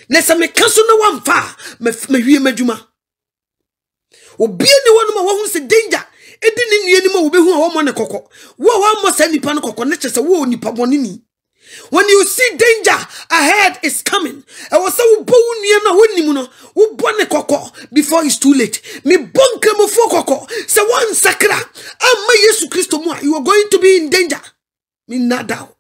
Nessa me cancel no one far, me wie madwuma. Obi ni wonu ma wo hu se danger. Edi ni nua ni ma wo be hu a wo mo ne kokko. Wo mo sa nipa no kokko ne chese wo nipa boni ni. When you see danger ahead is coming, I was so before it's too late. Me bonkremo for koko. Se one sakra. Amma Yesu Christo mo. You are going to be in danger. Me nadao.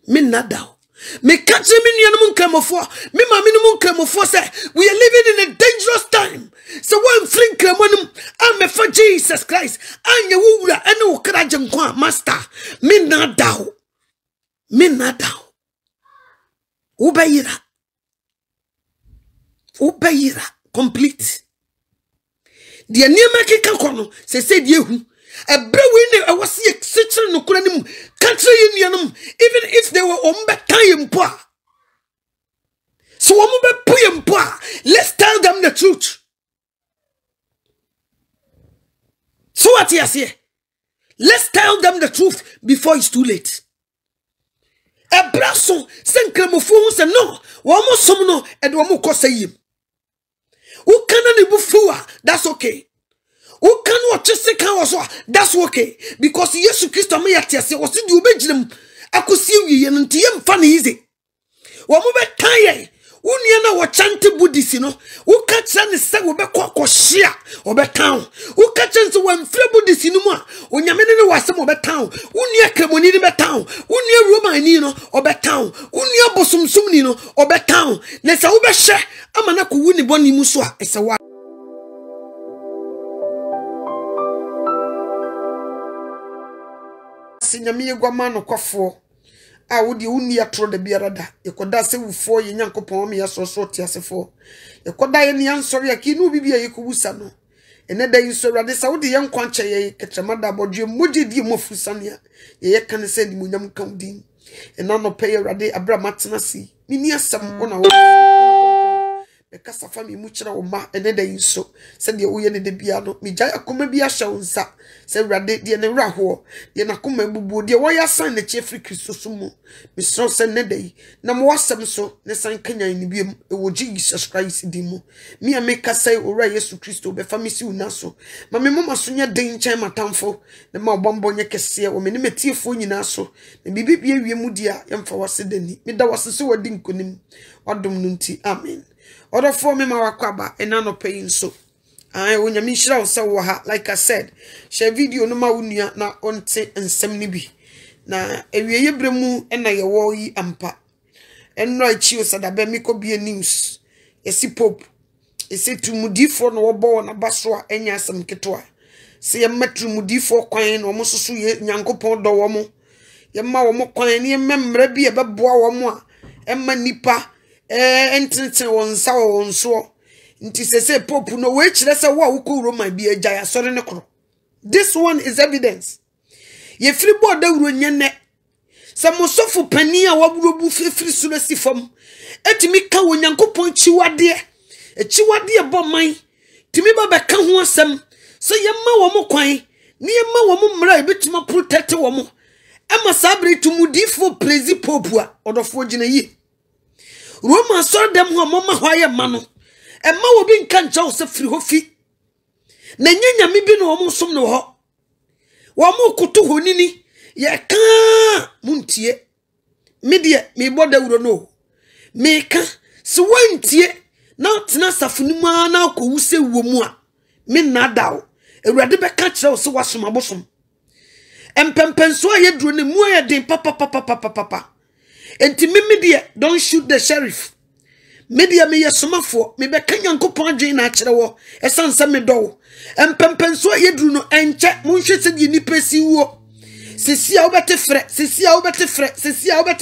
Me nadao. Me catch me nyanum kremo for. Me ma minimum kremo for say we are living in a dangerous time. So one fling kremonum. I'm for Jesus Christ. Anya wura ene ukraje nkwa master. Me nadao. Me nadao. Obeyira. Obeyira. Complete. The Nyame keka kono se said yehu. Ebre I was see sitting no kuranim country union even if they were time poor. So let's tell them the truth. So what he has here? Let's tell them the truth before it's too late. Ebraso senkremofo se no wo mo som no e de wo mo kosayim. Who can ni bufua? That's okay. Who can watch second also? That's okay. Because Jesus Christ me yatiase wo se di obegirem akosi wiye no ntiyem fa na easy. Wo mo be tan Unia na wachante Buddhist no. Uka chane se wo be kwa shia obetan. Uka chane se wo mfre Buddhist no mu. Onyamene ne wasem obetan. Unia kremoni ne betan. Unia Roman ni no obetan. Unia bosumsum ni no obetan. Ne se wo be hye amana ko wuni boni mu so a ese wa. Sinyame yegwama no kwafo. A wodi uni atro de biarada yekoda se wufo ye nyankopon me yasoso tiasefo yekoda ye ne ansori akinu bibia yekubusa no ene da yinsori ade sa wodi ye nkwa nche ye ketremada bodwe mogedi mofusania ye kan se ni munyam kan din ena no peye rade abra matenasi mini asam ona wo kasa fami mu kira wo ma ene da yinso se de wo ye ne de bia no migya akoma bia hya wonsa se rade de ne wraho de na koma bubu de wo ya san na chefri Kristo sumu mi so se ne dai na mo wasem so ne san kanyan ni biem e wo Jesus Christ di mu mi ameka sai ora Yesu Kristo be fami si unaso ma me mama so nya den chan matamfo ne ma obombo nya kese wo me ne metiefo nyina so ne bibi bia wie mu dia yemfa wase dani mi da wase so wadi nkonim wadom nunti amen. Other for me mawakwaba enano paying so. I when you shira wo like I said, share video no ma unia na onte ensem ni bi. Na ewiye bremu ena ye wo yi ampa. Enno achi osadabe mi ko bie news. Esi pop. Esi tumudifo no wo bo na baso a enya asem keto a. Se ye matrumudifo kwan no mo soso ye nyankopon do wo mo. Ye ma wo mo kwan ne memra bi e beboa wo mo a emma nipa entintin wonsa wonso nti sese popu no we kire se wo ko Roma bi agya sori ne kro. This one is evidence. Ye free board dawuro nyene se mosofu pani a waburobu free sulasi fam etimi ka wonyankopon chiwade bo man timi ba be ka ho asem so ye ma wo mo kwan ne ye ma wo mo mra ebetuma protect wo mo ema sabre tumudifo prezi popu a odofo gina yi Roma saw them who mama hwaye mano. E ma wo bi nka ncha wo se firi hofi. Na nyanya mi bi no wo som no ho. Wo mo kutu honini ye ka muntie. Me de me boda wuro no. Me ka se wantie na tena safuni mu na ko wuse wo mu a. Me nadaw. Ewurade be ka kire wo se wasom abosom. Empempenso aye duro ne mu aye den papa. Enti me dia don't shoot the sheriff. Media me yesomafo me be kanyankopon adwen na akere wo esansa me do. Empempenso yedru no enche monhwe se di nipa si wo. Sisi a obete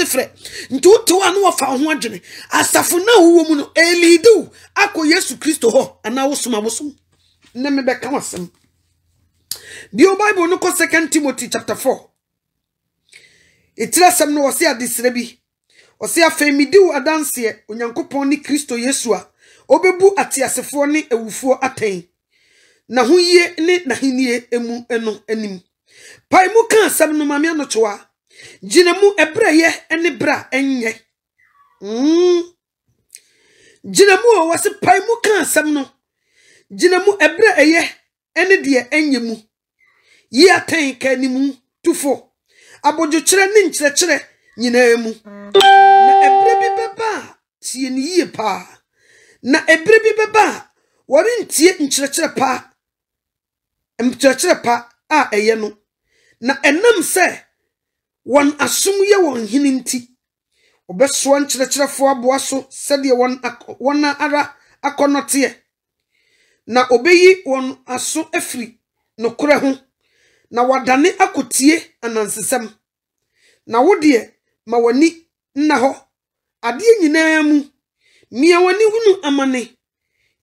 fre. Nti uto anu wo fa ho adwene. Asafo na wo mu no elidu akọ Yesu Kristo ho ana wo soma bosom. Na me be kan wasem. The Bible no ko 2 Timothy chapter 4. Itrasem no wose adisrebi. Ose afemidiu adanse onyankopon ni Kristo Yesu a obebu atiasefo ni ewufuo aten na huye ni na hinie emu eno anim pai mu kan asem no Maame Anokyewaa ginemu ebreye ene bra enye Jinamu wase pai mu kan asem no. Jinamu ebre eye ene de enyemu. Yi atan ka ni mu tufo. Abojo kire ne nkire kire nyina mu. Na ebre bi beba tie ni yie pa. Na ebre bi beba wori ntie nkire kire pa. Nkire kire pa a eye no. Na enam se won asum ye won hini nti. Obeso nkire-kirefo aboaso sede won ara akonote na obeyi won aso afri no kore ho na wadane akotie anansesem na wode ma wani nna ho ade nyina mu mia wani hunu amane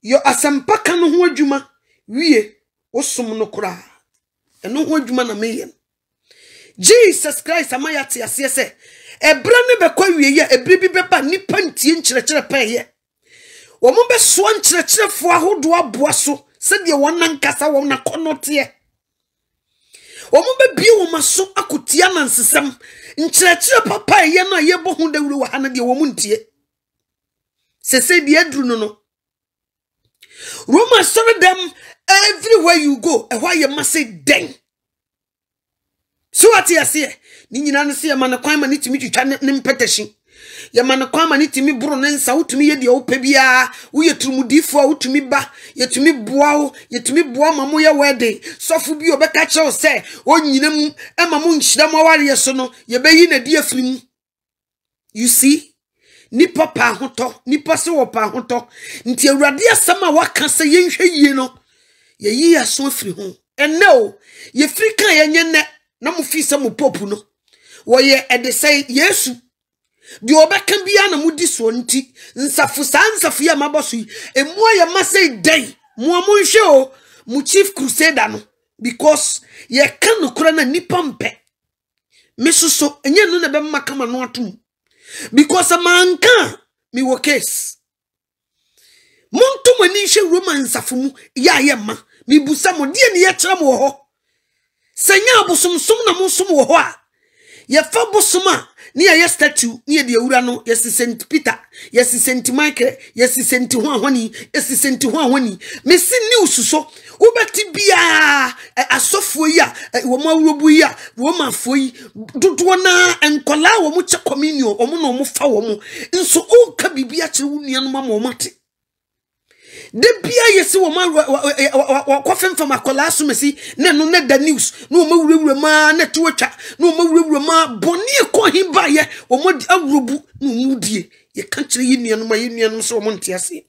yo asempaka no ho adwuma wie osom no kora eno ho adwuma na meyen Jesus Christ amayate ase se ebra ne bekwa wiye ebri bi beba nipa ntie nkire peye wo mo beso nkire-kirefo ahodo aboa so se de won nankasa won na konote wo mo bebie wo maso akotia nansesem nkire papa ye no ye bo hu dawuru wa hana de wo mo ntie se de adru no Roma sorry them everywhere you go e why you must say den. So what you say? Ni nyina no se man kwan ma ni timi twitwa ne mpetehye. Ye man kwan ma ni timi bro ne nsa wotumi ye de opa bia wo ye turumudifo wotumi ba ye tumi boa wo ye tumi boa mamo ye wedding sofu bi obeka che se o nyina mu e mamo nhira mo ware ye so no ye beyi na di afiri mu. You see? Nipa pa hoto nipa se wo pa hoto nti awurade asama waka se ye nhwe yie no ye yi aso afiri ho enne ye firi kan ye nyenne na mu fi se mu popu no wo ye ede say Yesu di obeka bia na mu di so nti nsafu sansafu ya maboso emu ya masay den mu amunhwe o mu chief crusader no because ye kan no kura na nipa mpe mesuso enye no na be makama no atum because manka mi wo case monto mani hwe roman nsafu mu ya ye ma mi busa mo die ne ye kire mo ho senya abosomsom na mo som wo ho a ye fa bosoma ni ya statue ni de awura no yes St Peter yes St Michael yes St Hwahwani yes St Hwahwani mesi news so ubeti bia asofo yi a wo ma wurobu yi a wo ma foyi dodo na enkola wo mu che communion wo mu no mu fa wo mu nso o ka bibia kire wo nua no ma mo mate de bia yesi wo ma kwafemfam akola so mesi na no na da news no ma wurawura ma na tuwatwa no ma wurawura ma boni ko himba ye wo mo awurobu no mudie ye ka kire yi nua no ma ye nua no so wo mo nte ase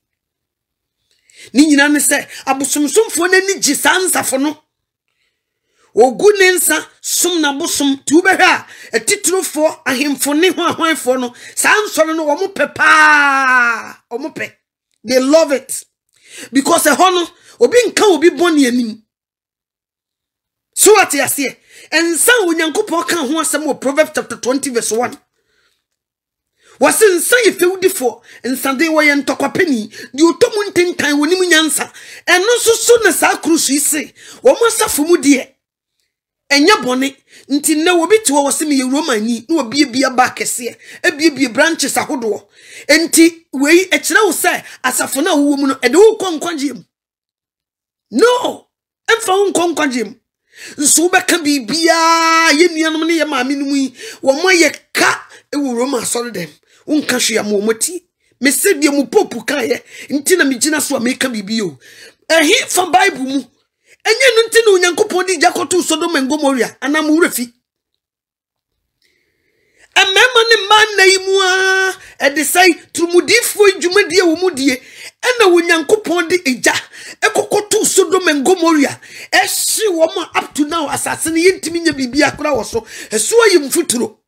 ni nyina ne se abosomsomfo na ni gisansafo no ogu ne nsa som na bosom tu be ha etitrofo ahemfo ne ho ahwanfo no sansoro no wo mo pepa wo mo pe they love it because a hono obi nka obi boni anim so what you say ensa onyankopon kan ho asem wo Proverbs chapter 20 verse 1 was nsa ye fewdifo nsa de wo ye ntokwapani di otomu ntentan wonim nyansa eno so na sa krusu ise wo masafo mu de enya bone nti na wo biti wo se me ye romani na obi bia ba kese ebie branches ahodo enti wei ekire wo se asafo na wo mu no ede wo konkwagem no emfa wo konkwagem nso beka bibia ye nuanom ne ye maame no mu yi wo mo ye ka e wo roma sorry dem unka hwea mo moti me se de mu popu kan ye nti na me gina so me ka bibio ehi fa bible mu enye no nti na onyankopon di jakoto Sodom and Gomorrah anam wurefi amema ne man na imu a e de sai trumudifo dwumadie wo mudie ena onyankopon di eja ekokoto Sodom and Gomorrah ehye wo ma up to now asase ne yentimi nya bibia kora wo so eso ayim futuro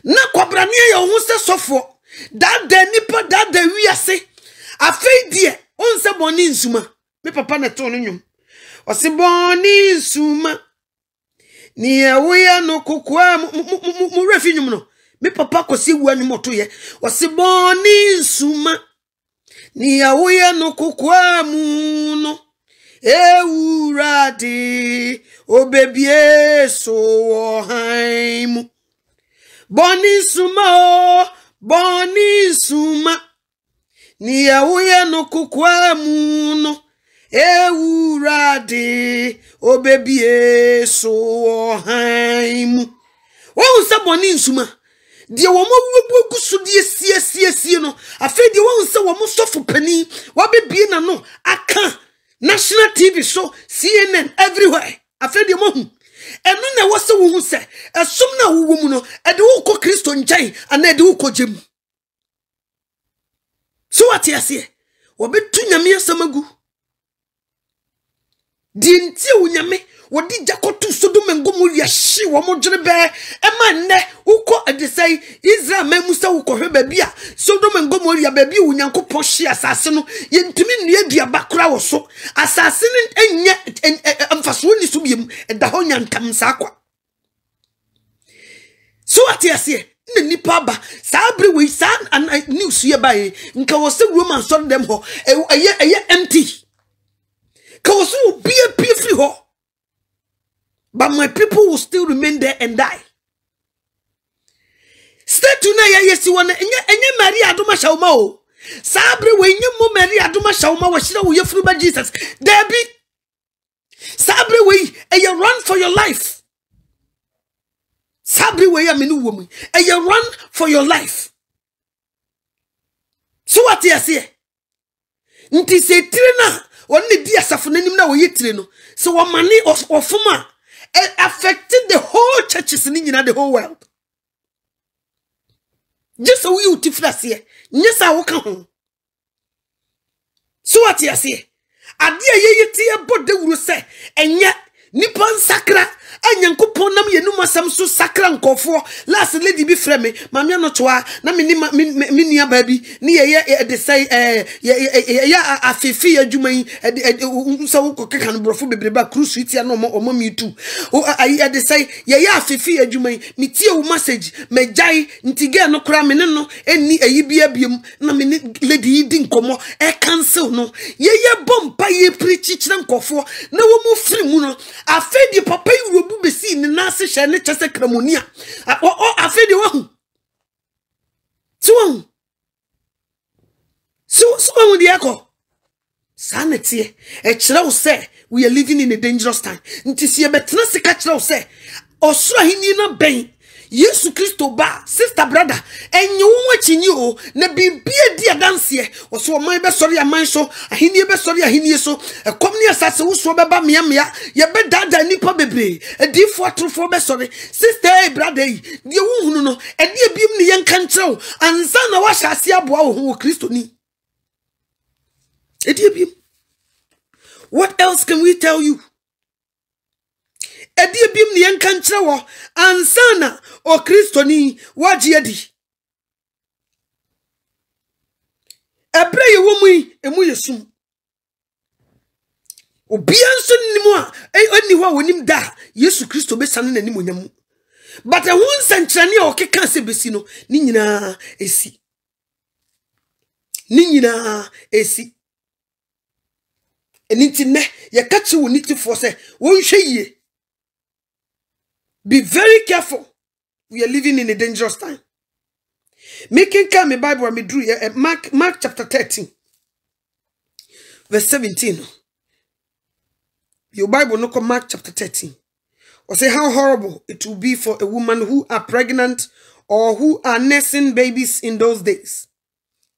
na kwabrane ya ho se sofo that the nipa that the wiase afei die onse boni nsuma me papa na to no nwum ose boni nsuma ni ewoya no kokwa mu refi nwum no me papa kosi wu anwum to ye ose boni nsuma ni ewoya no kokwa mu no ewurade obebie so haimu boni nsuma boni suma ni awuye no kukwa mu no ewurade obebie so haimu wo se boni suma de wo mo wubu so de sie no afa de wo se wo mo sofo pani wo bebie na no aka national TV show CNN everywhere afa de mo hu eno na wo se wo hu se esom na wo mu no e de wo ko Kristo nkyai ana e de wo ko jem so what yase wo betu nyame asamagu di nti wo nyame wodi jakotu sodom ngomu yahye wo modwere be ema nne uko adesai Israel memusa uko hwe bia sodom ngomu ya bia wo nyankopon hye asase no yentimi nnua duaba kora wo so asase ne enye amfaso ni so biem da ho nyantam sakwa so atiase ne nipa ba sabre we san news ye bae nka wo se roman so dem ho eye empty ka wo so bia free ho. But my people will still remain there and die. Stay tonight, yes, you want any Maria Aduma Shauma. Sabre, when you mo Maria Aduma Shauma, was she with your fruit by Jesus? Debbie Sabre, we and you run for your life. Sabre, we a menu woman, and you run for your life. So what you say? Nti se trina, one the asafunanim na we trino. So one money or fuma. It affected the whole churches in the whole world. Just so you tiflas here. Yes, I will come. So what you say? Adia ye tia bod de uru say, and yet Nippon Sakra, and Yankupon nam yenuma samsu sakra nkofo. Last lady be frame, Maame Anokyewaa, na minia baby, ni ye de say ya afefi adwuman so wo kokan brofo bebreba cruise suite ya no omo mi tu. O ayi de say ya afefi adwuman, mi tie wo message, megyae ntige no kora me ne no eni ayi bia biem na me lady di nkomo e cancel no. Ye bompa ye preach kire nkofo na wo mu free mu no. Afedi papa yurobu besi ni nase hye ne chese kramonia afedi wahu so wo di Ekow sanete e kire wo say we are living in a dangerous time nti se betena sika kire wo say osura hini na ben Yesu Kristo ba sister brother enye wo achinyi o na bibia dia danse o so man be sori aman so ahini be sori ahini so ekom ne asase wo so be ba mea ye be dada nipa bebre edifo atrofo be sori sister brother yi die wo hunu no e die biem ne yen kan kirew ansa na wa hyase aboa wo ho Kristo ni e die biem. What else can we tell you? Edi bim ni enkan kire wo ansana o Kristo ni wagye adi ebre ye wo mu emu yesum obianso nimu a eni ho wonim da Yesu Kristo be sane nanim onyamu but e hun sankrane o keka se besi no ni nyina esi eniti ne ye kachi wo niti fo se won hwe yie. Be very careful. We are living in a dangerous time. Making come my Bible and me drew Mark chapter 13, verse 17. Your Bible no come Mark chapter 13. Or say how horrible it will be for a woman who are pregnant or who are nursing babies in those days.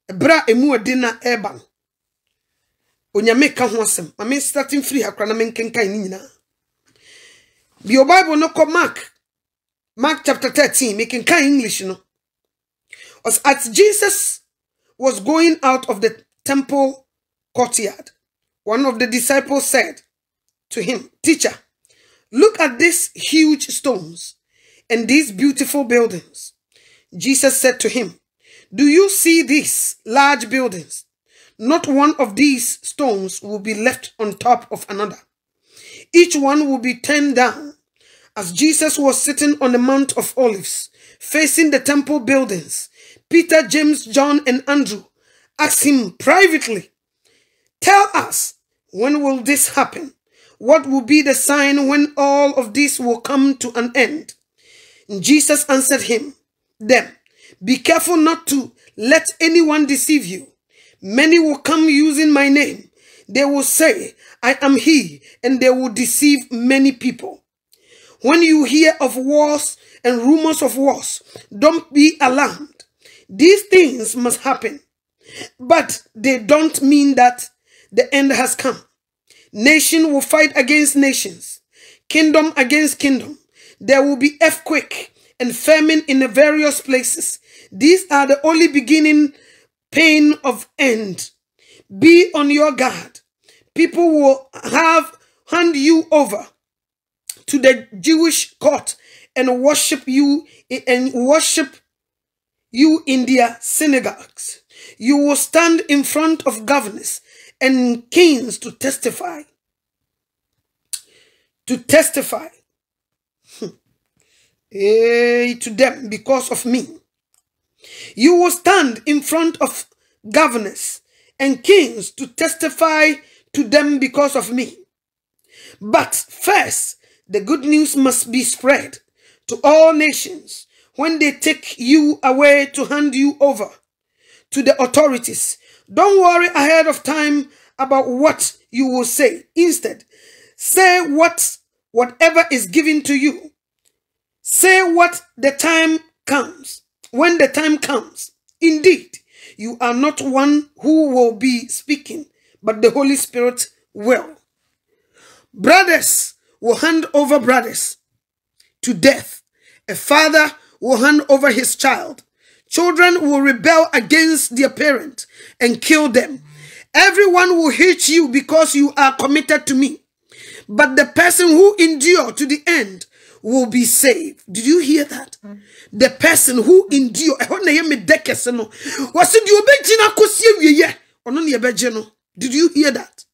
Ebra emu adina eban. Onyame ka ho asem. Ame starting free hakra na menkenkan ni nyina. Your Bible no come Mark chapter 13, making kind English, you know. As Jesus was going out of the temple courtyard, one of the disciples said to him, "Teacher, look at these huge stones and these beautiful buildings." Jesus said to him, "Do you see these large buildings? Not one of these stones will be left on top of another. Each one will be turned down." As Jesus was sitting on the Mount of Olives, facing the temple buildings, Peter, James, John, and Andrew asked him privately, "Tell us, when will this happen? What will be the sign when all of this will come to an end?" And Jesus answered them, Be careful not to let anyone deceive you. Many will come using my name. They will say, I am he, and they will deceive many people. When you hear of wars and rumors of wars, don't be alarmed. These things must happen, but they don't mean that the end has come. Nation will fight against nations, kingdom against kingdom. There will be earthquake and famine in the various places. These are the only beginning pain of end. Be on your guard. People will hand you over to the Jewish court and worship you in their synagogues. You will stand in front of governors and kings to testify. To them because of me. You will stand in front of governors and kings to testify to them because of me. But first, the good news must be spread to all nations. When they take you away to hand you over to the authorities, don't worry ahead of time about what you will say. Instead, say whatever is given to you. Say what the time comes. When the time comes. Indeed, you are not one who will be speaking, but the Holy Spirit will. Brothers will hand over brothers to death. A father will hand over his child. Children will rebel against their parent and kill them. Everyone will hate you because you are committed to me. But the person who endures to the end will be saved. Did you hear that? The person who endures. Did you hear that?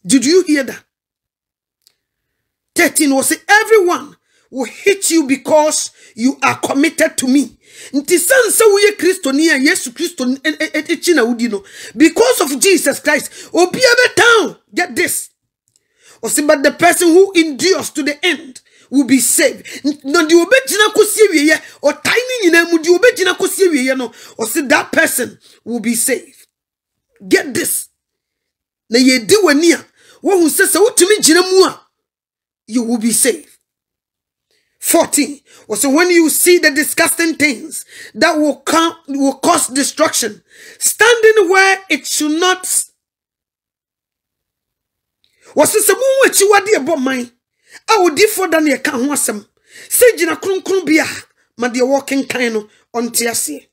Did you hear that? 13 was say, everyone will hate you because you are committed to me. Because of Jesus Christ. Get this. But the person who endures to the end will be saved. That person will be saved. Get this. You will be saved. 14. So when you see the disgusting things that will cause destruction, standing where it should not. Was this a moon which you are dear bomb? I would differ than your can wasam. Say Jina Krumbia, my dear walking kind on Tiasi.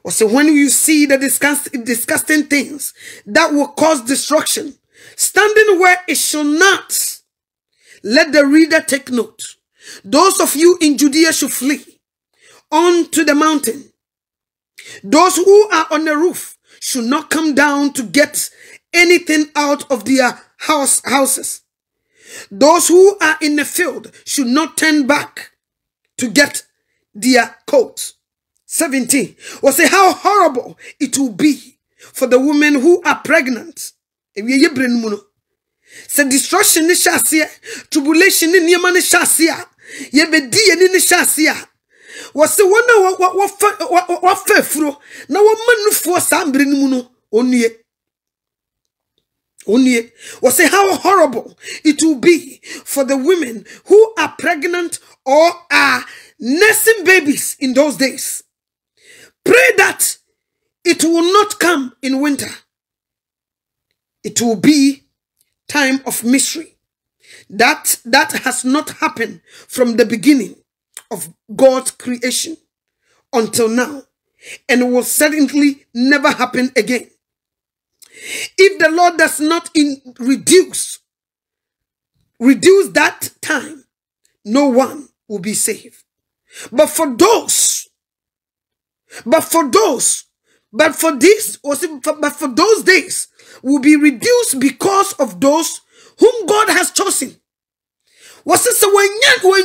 So when you see the disgusting things that will cause destruction, standing where it should not. Let the reader take note. Those of you in Judea should flee on to the mountain. Those who are on the roof should not come down to get anything out of their houses. Those who are in the field should not turn back to get their coats. 17. Will say how horrible it will be for the women who are pregnant. Say destruction ni shasia, tribulation ni niyama ni shasia, yebedi ni shasia. Wase wana wa fefro na wa manufu sambiri ni muno onye. Wase how horrible it will be for the women who are pregnant or are nursing babies in those days. Pray that it will not come in winter. It will be time of mystery that has not happened from the beginning of God's creation until now, and will certainly never happen again. If the Lord does not reduce that time, no one will be saved. But for those days will be reduced because of those whom God has chosen. Was this a when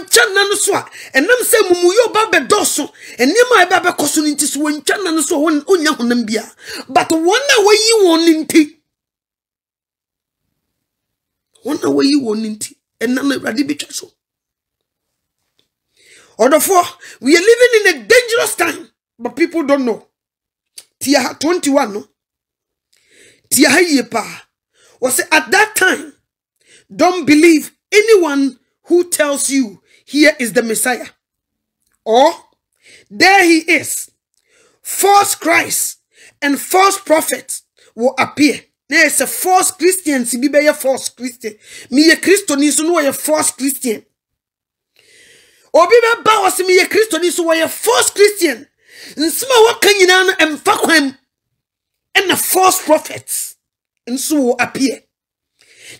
Chana Swa and them say Mumuyo Babe Dosso and Nima Baba Cosunintis when Chana so one Unyahunambia. But one way you want in tea. One way you want in tea and none of Radibitraso. Therefore, we are living in a dangerous time, but people don't know. Tia 21 no. Tia yepa. Was at that time, don't believe anyone who tells you here is the Messiah, or there he is. False Christ and false prophets will appear. There is a false Christian, si be a false Christian. Me a Christian is no a false Christian. Obiba ba was me a Christian is a false Christian. Nsma wa kanyina no emfa kwam and the false prophets nso will appear.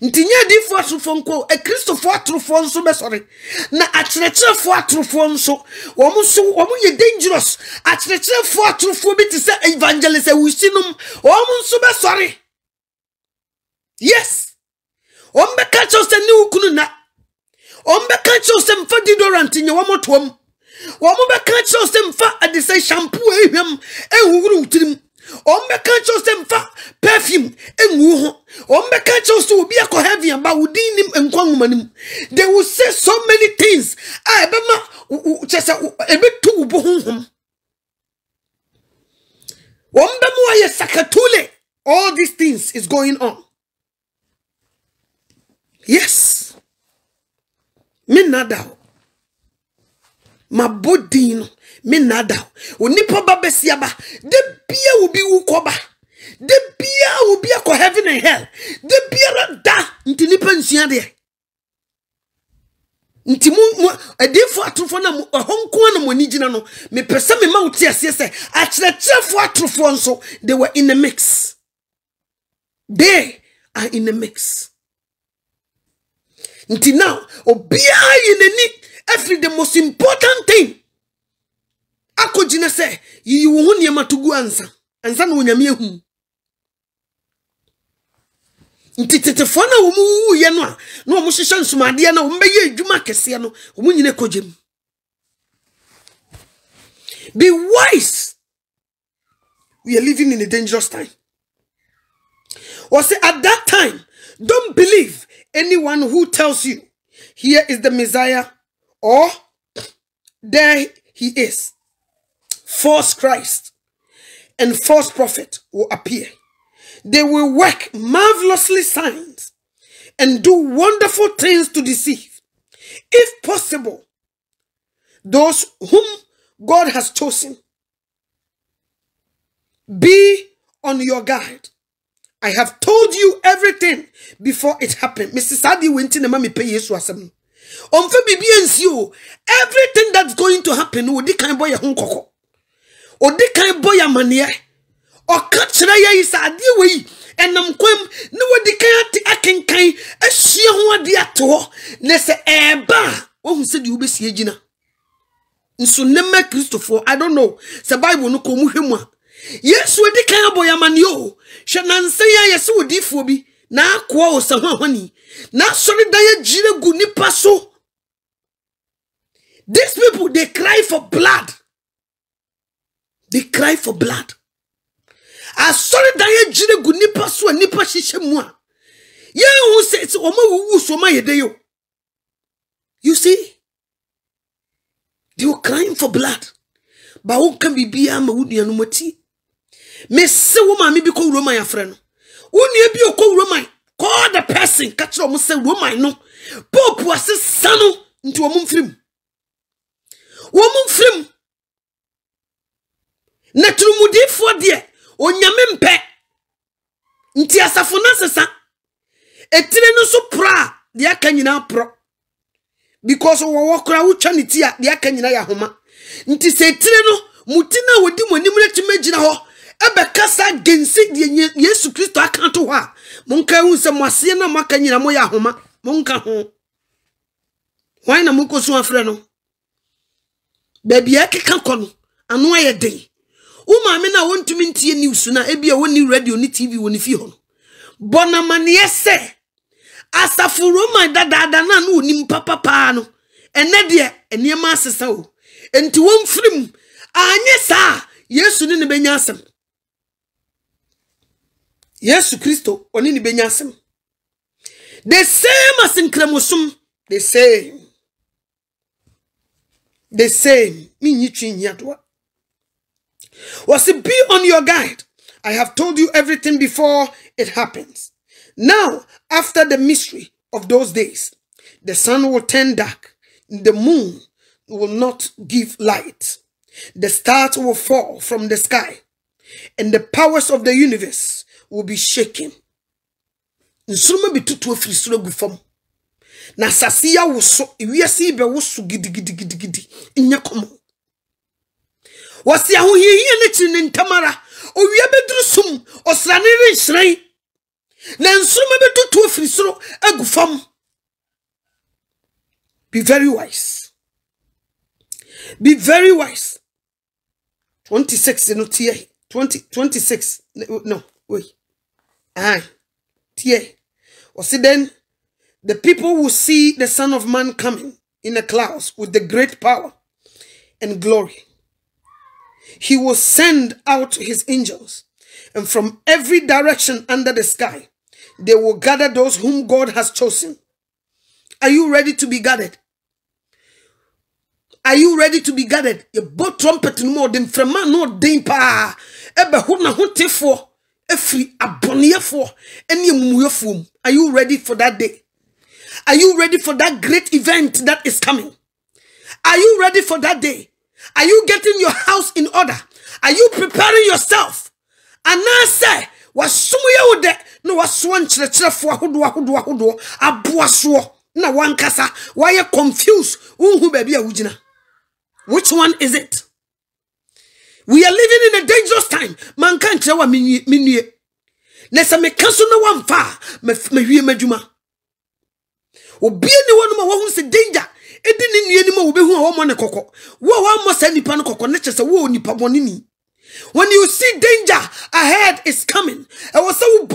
Ntinya di fo atrofo nko e Christopher atrofo nso be sorry na akyerɛkyerɛfo atrofo nso wɔn yɛ dangerous. Akyerɛkyerɛfo atrofo bi te sɛ evangelist Ewusinum wɔn nso be sorry. Yes, wɔn be catch us ni ukunu na wɔn be catch us mfa deodorant nye wɔn toam wɔn be catch us mfa adise shampoo ehwam ehuru utirim. Ombe catch us mfa perfume enwu ho. Ombe catch us obi akọ heavy about within him Nkwa womanim. They will say so many things. Ebema chesa ebetu ubo honhom. Ombe mo aye sakatule. All these things is going on. Yes. Me nada. Ma bodino. Me nada. Onipa ba besiaba. De bia will be ukoba. De bia will be a heaven and hell. De bia da. Nti nipa nsia de. Nti mu edefo atrofo na honko na mo nigina no. Me pese me ma uti ase se akyerɛkyerɛfo atrofo nso they were in the mix. They are in the mix. Nti now obia yineni every the most important thing. Akojina se you wo niema to gu ansa na wonyame ehu ntitete na wo mu ye no a na wo hyehyɛ nsomade na wo mbeye adwuma kese no wo nyine kogem. Be wise. We are living in a dangerous time. Or say at that time, don't believe anyone who tells you here is the Messiah or there he is. False Christ and false prophet will appear. They will work marvelously signs and do wonderful things to deceive, if possible, those whom God has chosen. Be on your guard. I have told you everything before it happened. Mrs. Adi went in the mommy pay yesu asem. Everything that's going to happen will kind boy hunkoko. Or de kind boy mania. Or catch raya is a dear way. And kwem no de kind akenkai a sheer one dear to nese eba. Oh, who said you be siegina? So name Christopher, I don't know. The Bible no komu himwa. Yes, we de kind boy manio. Shananse ya yesu di fobi. Na akwa o sa hwani. Na sorry daya jire gu nipa so. These people, they cry for blood. They cry for blood. I sorry daya jire gu nipa so nipa shishe mwa. Ye who says oma wu so ma yedeyo. You see? They were crying for blood. But who can be biya ma wudi anumati? Me se woman me bi ko Roma ya friend. Woni bi ko Roma. Call the person catch them say Roma no. Pope was sanu into a mumfrim. Woman frim. Natrumudi for dear. Onyame mpe. Nti asafona sesa. Etire no so pra. Dia kanyina pro. Because we walk around chanity at the Akanyina Yahoma. Nti se etire no mutina wodi monim retimagina ho. Ebe kasa gensi de Yesu Kristo akanto ho a. Monka hu se mwase na makanyina mo Yahoma. Monka ho. Why na moko so afre no? Baby akeka kono. Anu aye den. Maame na wontumi ntie news na ebia woni radio ni TV woni fi ho. Bona mane se asafuro man dada na no nim papa no ene de eniema asesa o enti won firim anye sa Yesu ni benya asem Yesu Kristo oni ni benya asem the same as in kremosum the same The same. Was it be on your guard? I have told you everything before it happens. Now, after the mystery of those days, the sun will turn dark, the moon will not give light, the stars will fall from the sky, and the powers of the universe will be shaken. Nsuma be tutu afiri soro gu fam. Na sasiya wo so ewiase be wo so gidi nya komo. Wasi ahohiehia ne chi ne ntamara owia beduru sum osrane renhran. Na nsuma be tutu afiri soro agu fam. Be very wise. Be very wise. 26 no tie 26 no wait. Tie. Was it then the people will see the Son of Man coming in the clouds with the great power and glory. He will send out his angels, and from every direction under the sky, they will gather those whom God has chosen. Are you ready to be gathered? Are you ready to be gathered? You both trumpet no more than from man no din pa. Ebe ho na ho tefo. Efri aboneyefo ene mumuyefo. Are you ready for that day? Are you ready for that great event that is coming? Are you ready for that day? Are you getting your house in order? Are you preparing yourself? And I say, wasumuye ode no waswan chirechirefo ahodo aboaso na wankasa why you confused unhu baby a wugina. Which one is it? We are living in a dangerous time. Man can't tell what minye. Nesa me cancel no one far. Me wie madjuma. Obi ni wonu ma wo hu se danger. Edi ni nue ni ma wo be hu a wo mo ne kokko. Wo mo sa nipa no kokko ne chese wo nipa boni ni. When you see danger ahead is coming, I was so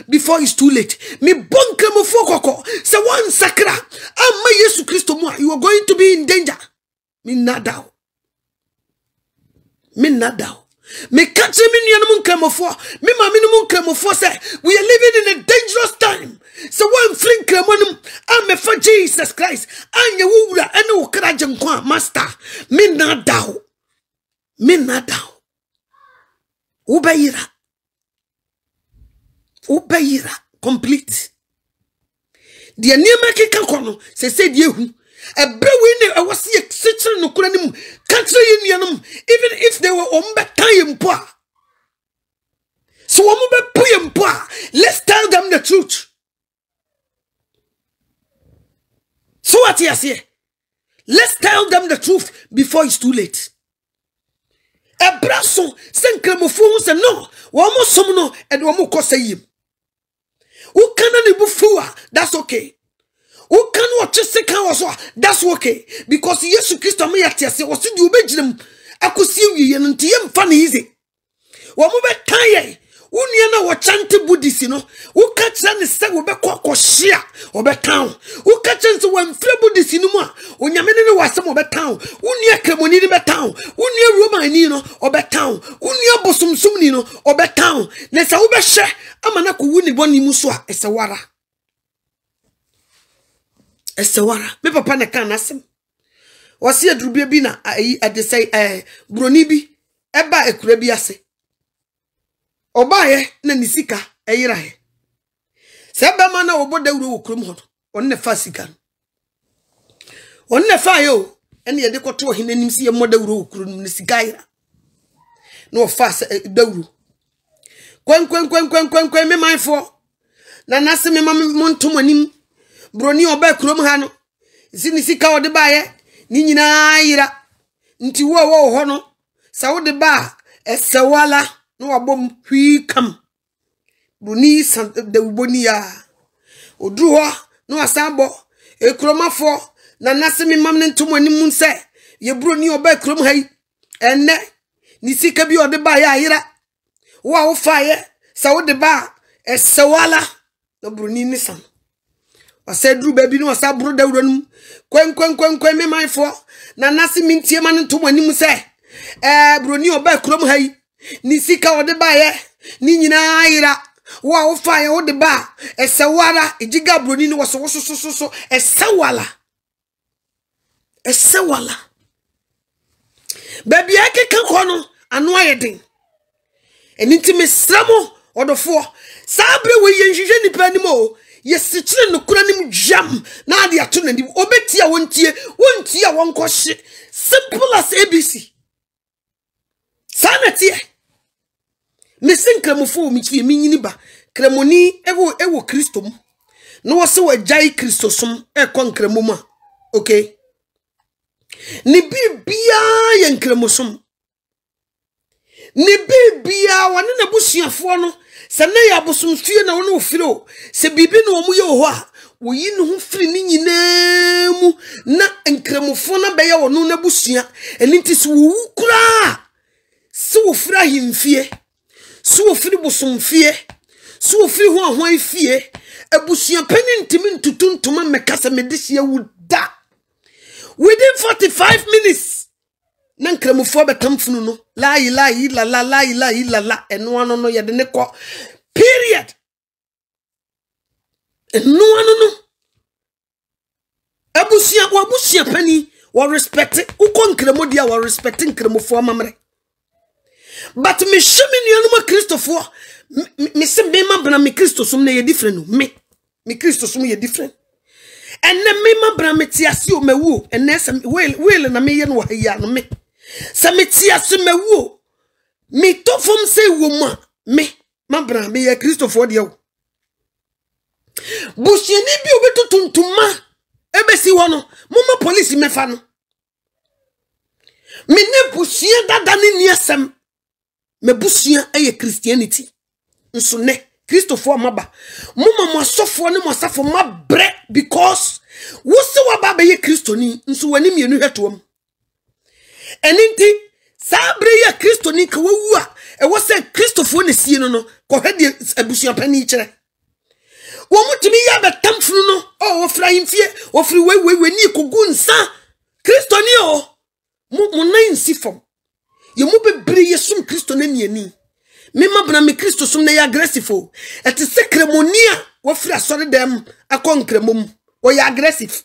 before it's too late. Me bonkremo fokoko. Se one sakra. Amma Yesu Christo mo. You are going to be in danger. Me nadao. Me nadao. Me catch me nyanum kremofo. Me mami num kremofo say we are living in a dangerous time. So one fling kremonum. I'm for Jesus Christ. Anya wura ene ukraje nkwa master. Me nadao. Me nadao. Obeyira. Complete. The near keka kono se said yehu. A brewin I was see exception no kuranim country union even if they were on time poor. So let's tell them the truth. So what he here? Let's tell them the truth before it's too late. A brasso send cremofo say no, wamo somno and wamo kosayim. Who can bufua? That's okay. Who can watch SethEkow? That's okay. Because Jesus Christ me atiase was to do bejim. Akusi wi yen ntiyem fa na easy. Wo mo be kan Unia na wachante Buddhist, you know. Who catch and say we be share or be town. Who catch and say when free Buddhist in moi. Unyamene was some of a town. Unia Kremoni be town. Unia Roman, you know, or be town. Unia Bosum Sumnino or be town. Nessa ube share. Amanaku wuni boni muswa esawara. Esawara. Me papa na kan asem. Wasi adrubia bi na ade say bronibi eba ekurabi ase. Obaye na nisika eyira he. Sebe ma na oboda wuro okrom ho. Onne fa sika. Onne fa yo ene ye de koto henanim si ye moda wuro okrom ne sika ira. No fa dawuro. Kwen me manfo. Na nase me ma montom anim. Broni oba krom ha no. Si nisika ode baye ni nyina ira. Nti wo ho no. Sa wode ba esewala no abom hwi kam buni san de bonia odruwa no asabo ekromafo na nase me mam ne ntom anim nse ye broni oba krom hai enne ni sika bi ode ba ya ayira wa wo faye sa wo de ba esewala no broni ni san asedru ba bi no asabro dawranum kwen me manfo na nase me ntie ma ne ntom anim nse broni oba krom hai ni sika ode ba ye ni nyina ayira wa wo fa ye ode ba esewara ejiga broni ni woso esewala esewala baby akeka kono ano ayeden enti mesramo odofo sabre we yenhwehwe nipa nim o yesikyire no kura nim jam na ade ato nanim obetia wontie wonkohye simple as ABC sanatie mesin kremofo mi chie minyini ba kremoni ewo Kristo mu no wo se wajai Kristo som kon kremom a okay ni bibia ye nkremosom ni bibia wane na busuafo no se na ya bosom fie na wona ofire o se bibi na omu ye ho a wo yi ne ho firi ni nyinaamu na nkremofo na be ye wono na busua eni nti se wo kura se wo fira himfie se wo firi bosom fie se wo firi ho ahwan fie abusua pani ntimi ntutuntuma mekasa medihia wuda within 45 minutes na nkremofo betamfunu no la ilaha illallah eno ano no yede ne ko period eno ano no abusia pani wa respect uko nkremo dia wa respect nkremofo amamre but me shemi nuanuma Christopher me se be ma bra me Christo sum na ye different no me Christo sum ye different and na me ma bra me tiase o mawu and na will na me ye no ya no me sa me tiase mawu me to fom say wo me ma bra me ye Christopher de o busheni bi obetutuntuma ebesi wo no mama police mefa no me ne bushia dada ne niasem me bushia eye Christianity nso ne Christopher maba mama masofo ne masafo mabre because wo se wa ba be ye Christoni nso wani mienu hwetom eninti sabre ye Christoni ka wawu a e wo se Christopher ne sie no ko hwede abusua pani kire wo mutumi ya betamfunu no o wo fra himfie wo fri we ni kogu nsa Christoni o mo nan sifom ye mu bebre yesum Kristo na niani me mabna me Kristo sum na ya aggressive o eti sekremonia wo firi asore dem akonkremom wo ya aggressive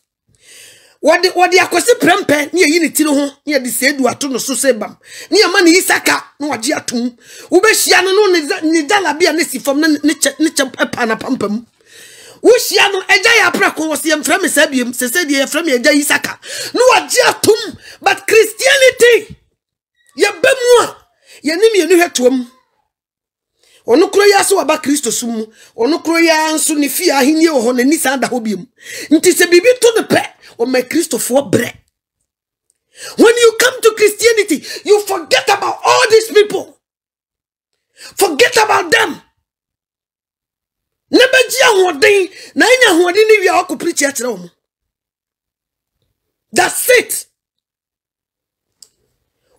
wodi akosi prempe ne yi ne tiri ho ne de sedu ato no so sebam ne ma ne isaka no wage atom wo be hia no ne dala bia ne sifom na ne pa na pampam wo hia no eja ya prako wo se mfra me sabiem se se de mfra me eja isaka no wage atom but Christianity ye bemua ye nim ye no hwetom ono kro ya so aba Kristo sum ono kro ya nso ne fie ahenie wo ho na nisa da ho biem nti se bibi to the pe o my Kristo for bre. When you come to Christianity you forget about all these people, forget about them. Nebeji ahoden na nya ahoden ni wi akọ preach ya kire wo. That's it.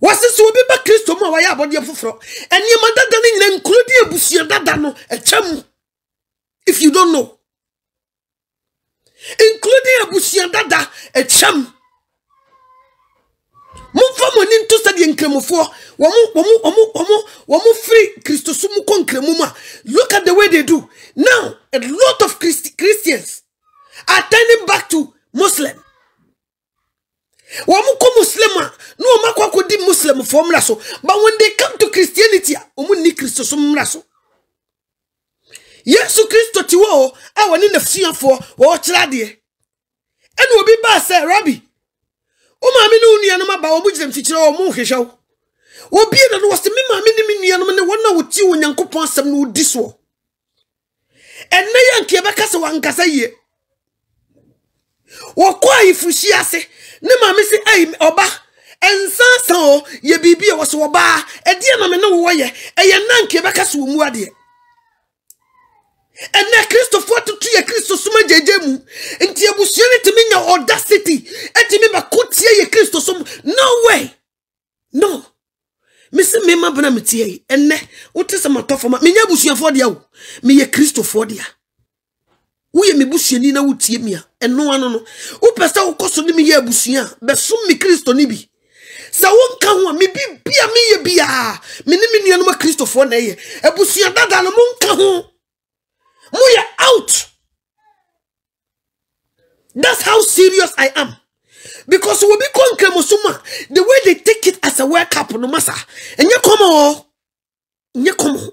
Wasi so bi ba Kristo mu wa ya abode foforo eni madada ni nyina include abusia dada no echam if you don't know, including abusia dada echam mumfa moni nto sade nkremofo womu free Kristo sumu kon kremu ma. Look at the way they do now. A lot of Christians are turning back to Muslim. Wamu ko Muslima no makwa ko di Muslim formula so, but when they come to Christianity omu ni Kristo so mmra so. Yesu Kristo ti wo a woni nafsuafo wo kira de ene obi ba say rabbi o ma me no nua no ma ba wo bugire mfikire wo mu hwehwew obi na no wose me ma me ni me nua no ne wona wo ti wo Nyankopon asem no odi so enne yanke be kasa wankasa ye wo kwa ifushi ase ne ma me se ai oba ensansa o ye bibia wo so oba e de na me no wo ye eye nanke be kasa wo mu ade enne Christopher to ye Kristo suma jejemu nti ebusuani timi nya audacity etimi ba kotie ye Kristo sum. No way, no. Misi me ma bana metie enne wote se matofo ma me nya busuafo de awo me ye Christopher de a wo ye me busuani na wotie me a eno ano no wo pesa wo koso ni me ye abusua be sum me Kristo ni bi sa wonka ho me bibia me ye bia me ni me nuanu ma Christopher na ye abusua dada no monka ho we are out. That's how serious I am. Because we be konkremosuma, the way they take it as a wake up no massa. And you come on. You come on.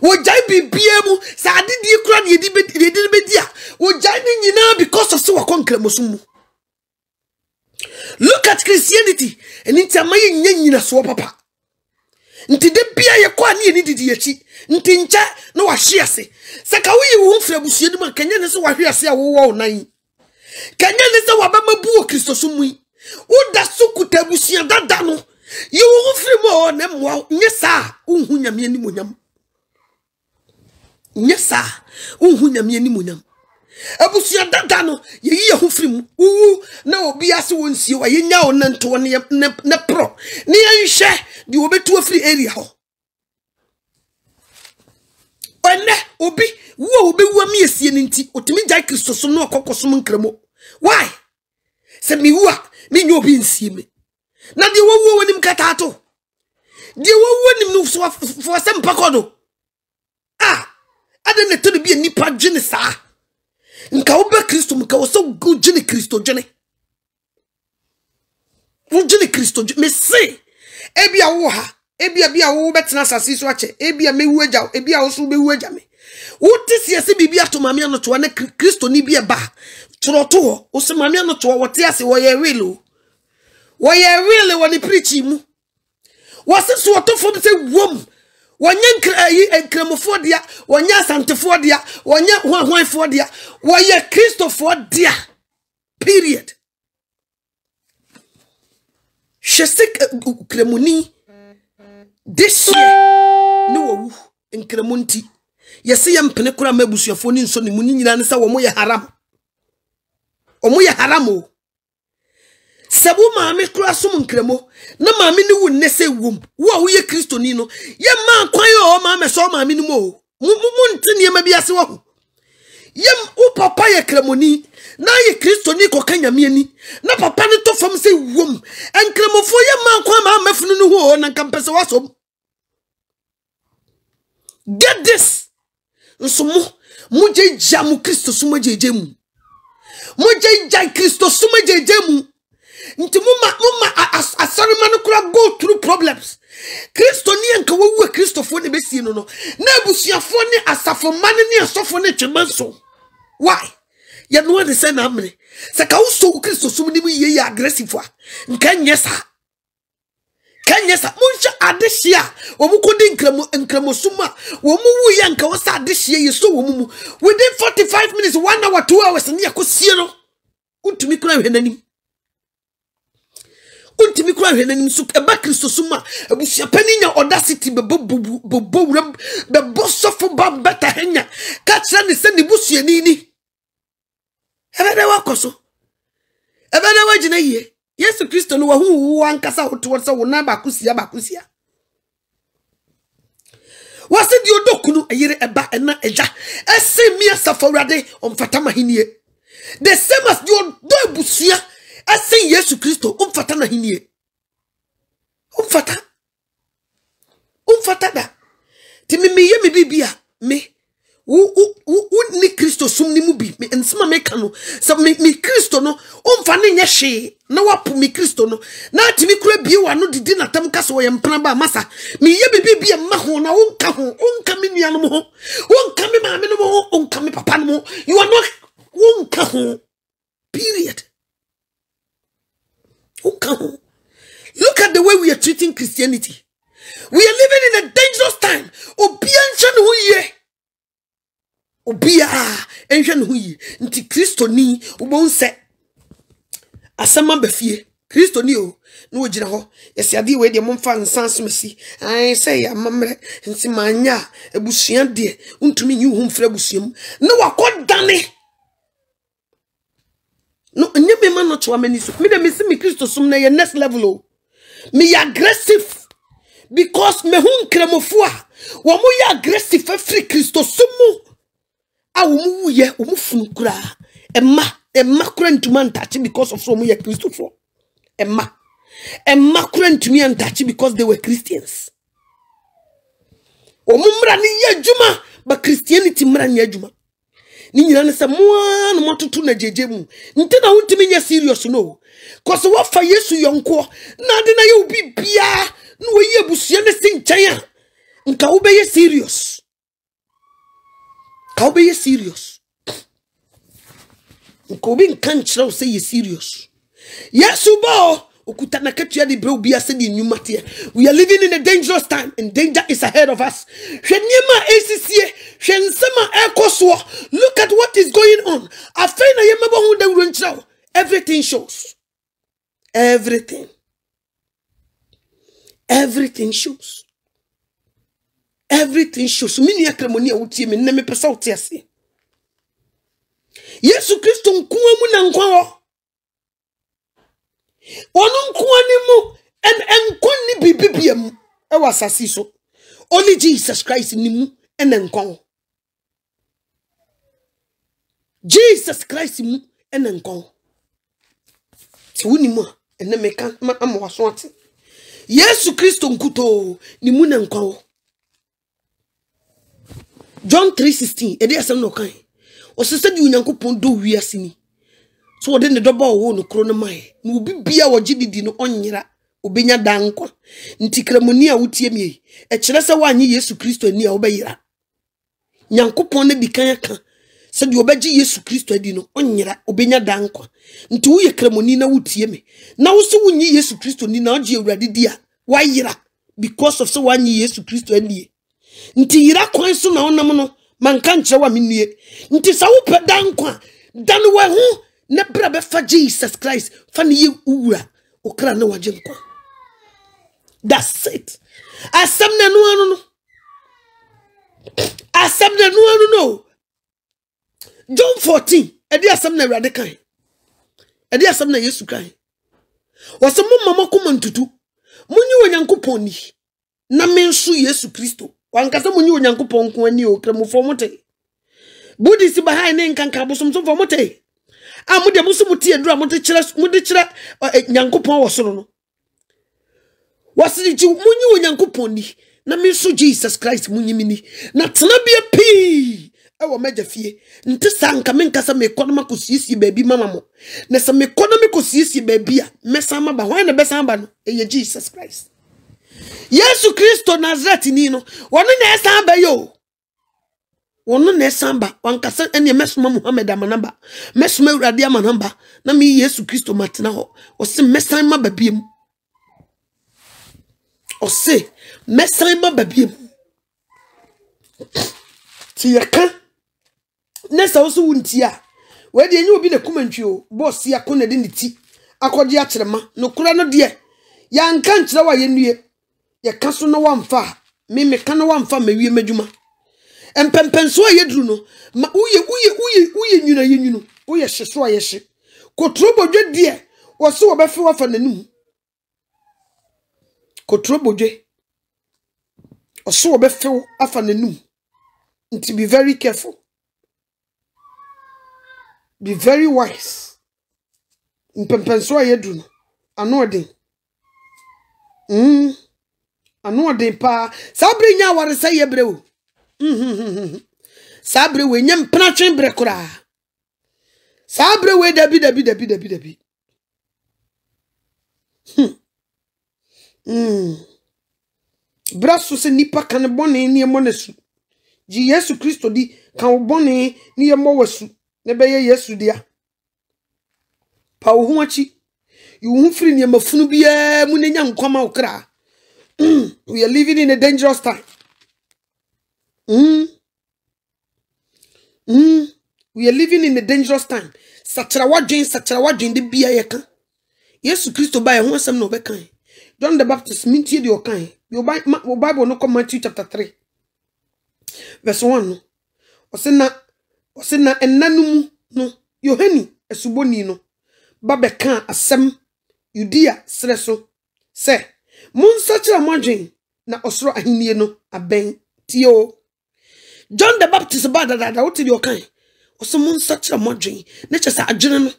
Would I be able sa did you cry ye did be dear? Would I you now because of so a konkremosum? Look at Christianity and it's a my so papa. Nti de bia ye kwa ne ni didi achi nti ncha na wa hwe ase saka wo ye wo mfra busue ni ma kanya ne se wa hwe ase a wo wo nan kanya ne se wa ba mabu Kristo so mu wo da so kuta busue dada no ye wo mfra mo na mwa nye sa unhu nyame ani monyam nye sa unhu nyame ani monyam abusue dada no ye ye ho firi mu wu na obi ase won sie wa ye nya wo nanto ne pro ne yenhwe di obetu afiri area ho ene obi wo obewu am yesie ni nti otimi jai Kristo so no okokoso nkremo why se mi wu a mi nyo obi nsie me na di wo wonim katato di wo wonim no so for sem pakodo ade ne to bi nipa dwene saa nka wo be Kristo mka wo so gudwene Kristo dwene wo dwene Kristo me say ebia wo ha ebia bia wo betena asase so ache ebia mewu agya ebia wo so mewu agya me wo tisi ase bibia to Maame Anokyewaa na Kristo ni bia ba troto ho wo se Maame Anokyewaa wo te ase wo ye real wo ni preach mu wo se so to fo se wom wonye enkremofo dia wonye asantefo dia wonye hwanfo dia wo ye Kristofo dia period. Shesik kremoni this year no wu nkremonti yesi ye mpene kura mabusuafo ni nso ni mu nyina ne sa wo mo ye haram o sabu maame kura sum nkremo na maame ni wu ne se wom wo ye Kristo ni no ye man kwan o maame so maame ni mo mu ntine ma bi ase wo yem u papa ye kremoni na ye Kristo ni ko kanyame ani na papa ni to fam se wom enkremofo ye man kwa ma mafunu no ho na kampese wasom get this nso mu jeja mu Kristo suma jeje mu jeja Kristo suma jeje mu nti muma asori man kura go through problems Kristo ni enka wo Kristofo ne besie no na abusuafo ni asafo man ni asofo ne twemanso why ya no de say na amre se ka wo so Kristo sum ni mu ye aggressive a nka nyesa muncha adehia wo mu kodi nkremo suma wo mu wu ya nka wo sa adehia ye so wo mu within 45 minutes 1 hour 2 hours ni yakosie no untumi kura hwenanim untimi kura hwenanim so eba Kristo suma abusia pani nya audacity bebo sofo ba beta henya ka kira ne se ne busua ni ebede wakoso ebede wagina ye Yesu Kristo no wahu wankasa hoto so wona bakusia wase di odokunu ayire eba ena eja ese mi asafawrade omfata mahinie the same as di odobusia ese Yesu Kristo omfata na hinie umfata da ti me ye me bibia me ni Kristo sum ni mu bi me ensema me kanu so me Kristo no umfa ne nye hwe na wapu me Kristo no na ti mi kura bie wa no didi na tam kase wo ye mpana ba masa me ye bibia ma ho na wonka me nua no ho wonka me maame no ho wonka me papa no ho you are not wonka ho period wonka ho. Look at the way we are treating Christianity. We are living in a dangerous time. Obia enhwe hu yi nti Kristo ni ubon se asama bafie Kristo ni o na ogina ho yesi ade we de momfa nsansomsi ai say amamre nti manya ebusua de untumi nyi hu mfra busuam na wakodane no nyame ma no chwa mani so me de me si Kristo sum na ye next level o me aggressive because me hu nkremofo a wo mo ye aggressive afri Kristo sum awu ye umufunu kura emma kura ntuma ntachi because of some ye Christopher emma kura ntumi ntachi because they were Christians omumra ni ye adwuma but Christianity mra ni adwuma Ni nyina ne se moa no mototo na jeje mu. Nti na wontimi nya serious no. Cause what fa Yesu yonko na de na ye obi bia no we abusua ne se nkyɛn a nka wo be serious. Ka wo be serious. Nka obi nka nkyerɛ wo say ye serious. Yesu ba okuta na ketua de bre obi ase de nyumate. We are living in a dangerous time and danger is ahead of us. Hweniema esisie, hwensema ekoso. Look at what is going on. Afei na yemabo hu da wuro nkyerɛ. Everything shows. Everything shows. Everything shows. Mini akramoni a wotie me na me pesa wotie ase. Yesu Kristo nkuwa mu na nkwa ho. Onu nkwa ni mu nkwa ni bibibia mu e wasasi so. Only Jesus Christ ni mu en nkwa ho. Jesus Christ mu en nkwa ho. Ti woni mu a ene meka amawaso ate. Yesu Kristo nkuto ni mu na nkwa ho. John 3:16 ede asem no kan. O se di Onyankopɔn do wiase ni. So wode ne doba wo no kro no mai. Na obi bia wo Gyidie no onyera obenya dankwa. Nti kramoni a wotie mi e kire se wanye Yesu Kristo ani a wo beyira. Nyankopɔn na dikan aka se di obegye Yesu Kristo adi no onyera obenya dankwa. Nti wo ye kramoni na wotie mi. Na wo se wonyi Yesu Kristo ni na ogye awurade di a wayira because of se wanye Yesu Kristo ani. Nti yira kwan so na onam no manka nkyerɛ wa menue. Nti sa wo pɛ dankwa dan wa ho ne bra be fa Jesus Christ fa ne ye uwura okra na waje nkwa. That's it. Asem na no anu no. Asem na no anu no. John 14 edi asem na awurade kan. Edi asem na Yesu kan. Wose mo mama koma ntutu. Munyi Onyankopɔn ni. Na mensu Yesu Kristo. Wankasa munyi Onyankopɔn nko ani o kramofo mote. Budi si bahai ne nkanka bosomso fo mote. Amude musu mutie dura mude kire Nyankopɔn wosoro no. Wasiri ji munyi Onyankopɔn ni. Na mensu Jesus Christ munyi mini. Na tena bia pi. Ewo meja fie. Nti sanka menkasa me kodoma kosiesie baabi mama mo. Na sa me kodoma kosiesie baabi a mesama ba. Hwan na besama no? Eye Jesus Christ. Yesu Kristo Nazareth ni no. Wono na esamba yo. Wono na esamba. Wankasa ene mesoma Muhammad amanamba. Mesoma urade amanamba. Na me Yesu Kristo matena ho. O se mesama babiem. O se mesama babiem. Ti yaka. Nesa oso wuntia. We de enye obi na kumantwi o. Boss ya ko na de niti. Akodi a kyerema. No kura no de. Ya nka nkyere wa yenue. Ye kaso no wamfa me meka no wamfa mawie madwuma empempenso ayedru no ma uye nyuna yenyunu uye hyeso ayehye kotrobodwe de wo se wo befe wafa nanum kotrobodwe o se wo befe afa nanum nti be very careful, be very wise. Empempenso ayedru no ano odin Anu de pa sabre nya ware say yebre o sabre we nyam pnatwen bre kura sabre we dabi braso se nipa kan bone ni emonesu ji Yesu Kristo di kan bone ni emowasu ne beye Yesu dia pa wo hu achi yu hu firi ni mafunu bia mu ne nya nkwama okra. We are living in a dangerous time. We are living in a dangerous time. Sachara wadwen de bia ye kan. Yesu Kristo ba ye ho asem no be kan. John the Baptist mintie de o kan. Your Bible no come Matthew chapter 3. Verse 1 no. O se na enanum no Yohani esuboni no ba be kan asem Judea sreso se Mun sachira mwadwen na osoro ahinie no aben tio. John the Baptist ba da what di okan. Oso mun sachira mwadwen na chesa adwene no.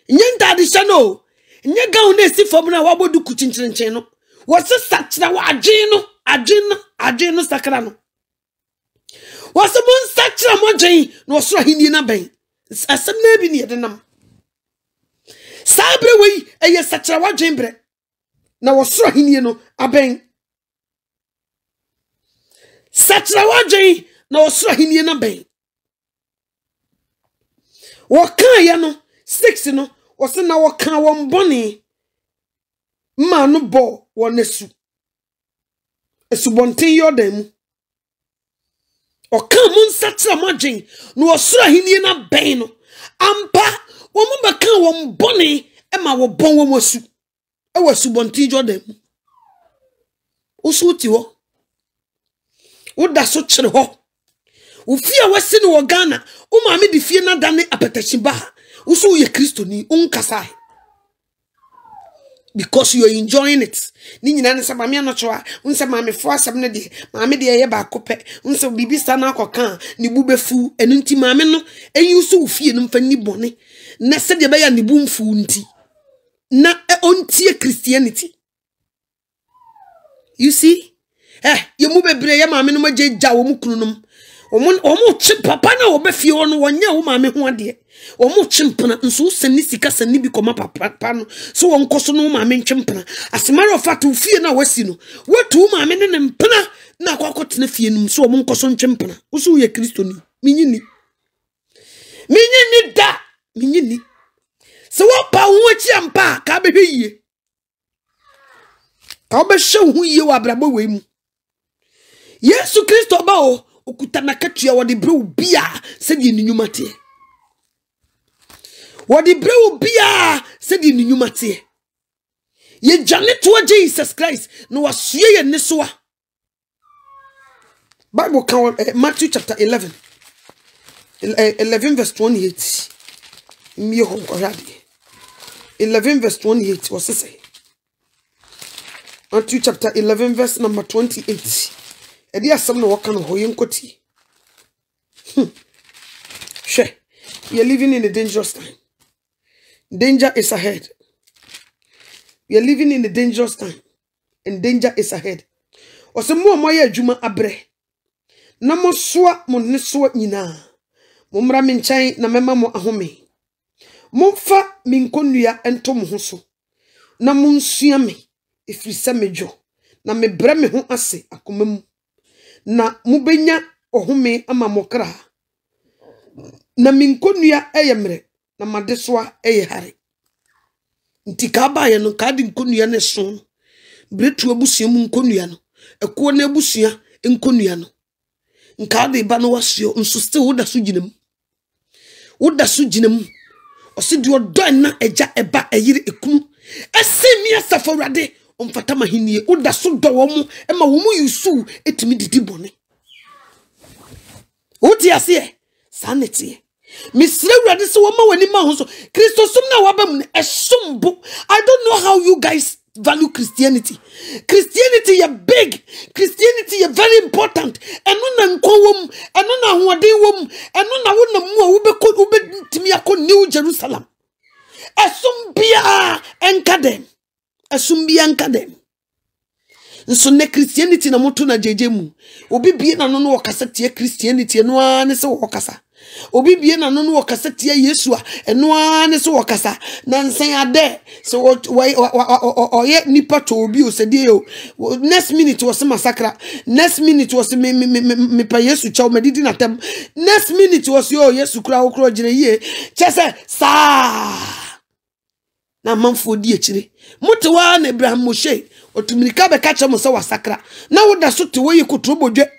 Nye ntade hye no. Nye ga na esi fom na wabodu kuchinchenchen no. Wo se sachira wa adwen no sakra no. Was a mon satra mojain, no so hini na ben. Asem na bi ne yedenam. Sabre we eye satra wajen bre. Na wo so hini no aben. Satra wajen na wo so hini na ben. Wo kan ye no 6 no wo se na wo kan won bone ma no bo wo nesu. Esubonten yodam. O kan mun satra magin no osura hinie na ben no ampa wo mu beka wo mbone e ma wo bon wo mosu e wo subonten yodam. Osu ti ho wo da so kire ho wo fia wasi no wo Ghana wo ma me di fie na dane apetahyi ba wo so ye kristoni unkasa because you are enjoying it. Ni nyina ne se Maame Anokyewaa, unse maame fo asem ne de, maame de ye ba akopɛ, unse bibi sta na akoka, ni bu befu, enu nti maame no, enyi so ufie no mfa ni bone. Na se de be ya ni bu mfu nti. Na ontie Christianity. You see? Ye mu bebre ye maame no magye gya wo mu kununum. Omo chi papa na obefie ono wonye wo maame ho ade. Omo chimpana nso sani sika sani bi koma papa no so won koso no maame chimpana asemare ofatu fie na wasi no watu maame ne mpana na akokotena fie num so won koso chimpana wo so ye kristoni minyini da minyini so wo pa ho achi ampa ka behwe yie ka obehwe ho yie wa brabo we mu Yesu Kristo ba o okuta na katua wo de bre bia se di nyumate Wadi brew bia said in Numate. Ye janet to Jesus Christ, no was ye niswa. Bible count Matthew chapter 11. 11 verse 28. 11 verse 28 was to say. Matthew chapter 11 verse number 28. Edia some no wakan ho yenkoti. She, you're living in a dangerous time. Danger is ahead. We are living in a dangerous time. And danger is ahead. Ose mo moye adwuma abre. Na mo soa mo ne soa nyina. Mo mra me nkyɛn na mema mo ahome. Momfa me nkonua ento mo ho so. Na mo nsua me efiri sɛ medwo. Na me bre me ho ase akomam. Na mo benya ohome ama mo kra. Na me nkonua eyemre. Na madesoa hare. Nti ka ba ye no ka di nkonua ne so. Bretu abusua mu nkonua no. Ekuo na abusua nkonua no. Nka de ba no wasio nso still woda so ginam. Woda so ginam. Osi di odo na eja eba eyire ekunu. Esemi asafawrade omfata mahinie. Woda so do wo mu e ma wo mu yusu etimi didi bone. Woti ase sanete. Misre Radi so wama wani ma honso. Christo sum na wabam esumbo. I don't know how you guys value Christianity. Christianity is big. Christianity is very important. Eno na nkwa wom, eno na ahoden wom, eno na wona mu a ube timi akọ New Jerusalem. Esumbia enkadem. Esumbia enkadem. Nso ne Christianity na moto na jeje mu. Obi bie na no wakasa tie Christianity no ane se wakasa. Obi bie na no wakasa tie Yesu a eno ane se wakasa. Na nsen ade so oye nipa to obi o se die o. Next minute was massacre. Next minute was me pa Yesu cha o medidi na tem. Next minute was yo Yesu kura okro gire ye. Chese sa na manfo di echire. Motewa na Abraham Moshe otumirika be kacha mo se wasakra na woda so te we kotrobodwe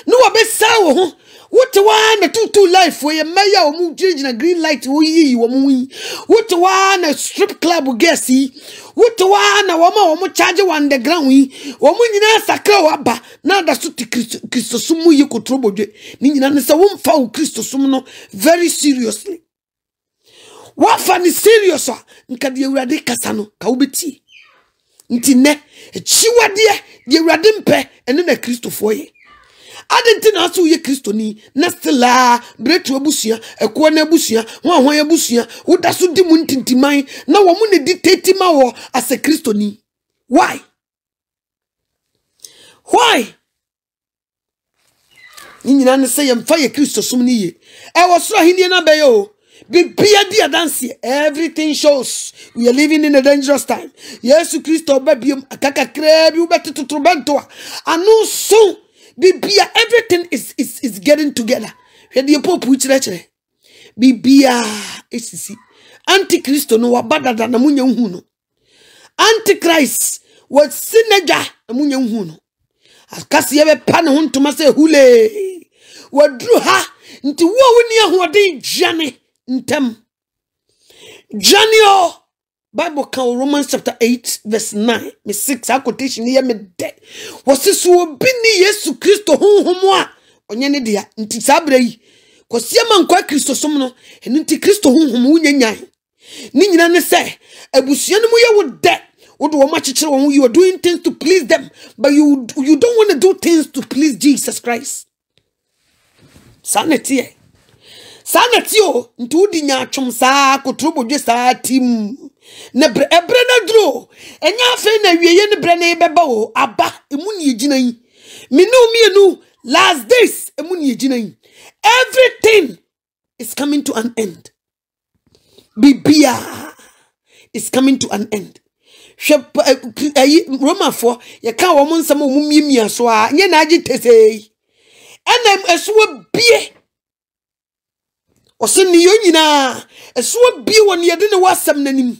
no wa be sa wo ho wotewa na tutu life we meya o mu na green light wo yi wo mu yi wotewa na strip club guest yi wotewa na wo mo charge on the ground yi wo mu nyina sakra wa ba na da so te Kristo sum yi kotrobodwe ni nyina ne se wo mfa wo Kristo sum no very seriously wa fa ni serious nka de Awurade kasa no ka wo beti nti ne chiwade de Awurade mpe ene na Kristofo ye adenti na so ye Kristoni na stela bretu abusua ekuo na abusua ho abusua woda so di mu ntintiman na wo mu ne dictate ma wo as a Kristoni. Why Ni nyina ne say yemfa ye Kristo som ni ye. E wo so ahini na be yo. Bibia dia dance. Everything shows we are living in a dangerous time. Yesu Kristo ba biem akaka kra bi ubetutu bento a. Anu so bibia everything is getting together. Hwe de popu chire. Bibia esisi. Antichrist no wabadada na munya hu no. Antichrist was sinaja na munya hu no. Akasi yebe pa ne ho ntoma se hule. Wadru ha nti wo woni ahoden jane ntem. Janio Bible can Romans chapter 8 verse 9 me 6 a quotation here me de. Wose so obi ni Yesu Kristo honhom a onye ne dia nti sabra yi. Kosi Amankwa Kristo som no enu nti Kristo honhom wunyanyan. Ni nyina ne se abusua no mu ye wo de wo do wo machichere wo you are doing things to please them but you don't want to do things to please Jesus Christ. Sanity o nti udi nya atwom saa kotrobodwe saa tim ne ebre na dro enya afa na wieye ne bre na yebeba o aba emu ne yegina yi mienu last days emu ne yegina yi. Everything is coming to an end. Bibia is coming to an end. Roma 4 ye ka wo mo nsam o mu miemia so a nye na agye tesei enem esuo bie ose ni yonyina esuo bie won ye de ne wasam nanim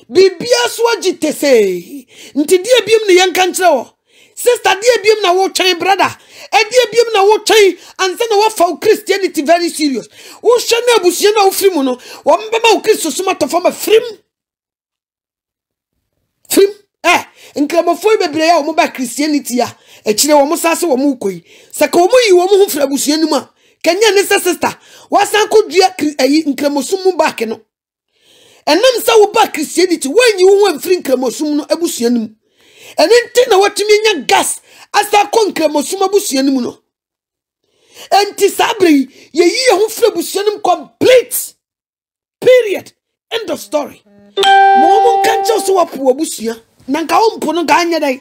bibia so agye tesei nti die biem ne yenka nkire wo sister die biem na wo twen brother die biem na wo twen anse na wo fa Christianity very serious wo hwe na abusie na wo firi mu no wo mbeba wo Kristo soma to fama frim nkramofo bebre ya wo ba Christianity ya ekire wo musase wo mu koi saka wo yi wo mu hu fra busua nim a kanya ne sister wasan ko dua nkramosum mu back no enam sa wo ba Christianity wanyi wo amfiri nkramosum no abusua nim enenti na watumi nya gas asa ko nkramosum abusua nim no enti sabri ye yi hu fra busua nim complete period end of story mo kancho so wapo abusua nanka ompo no ganya dai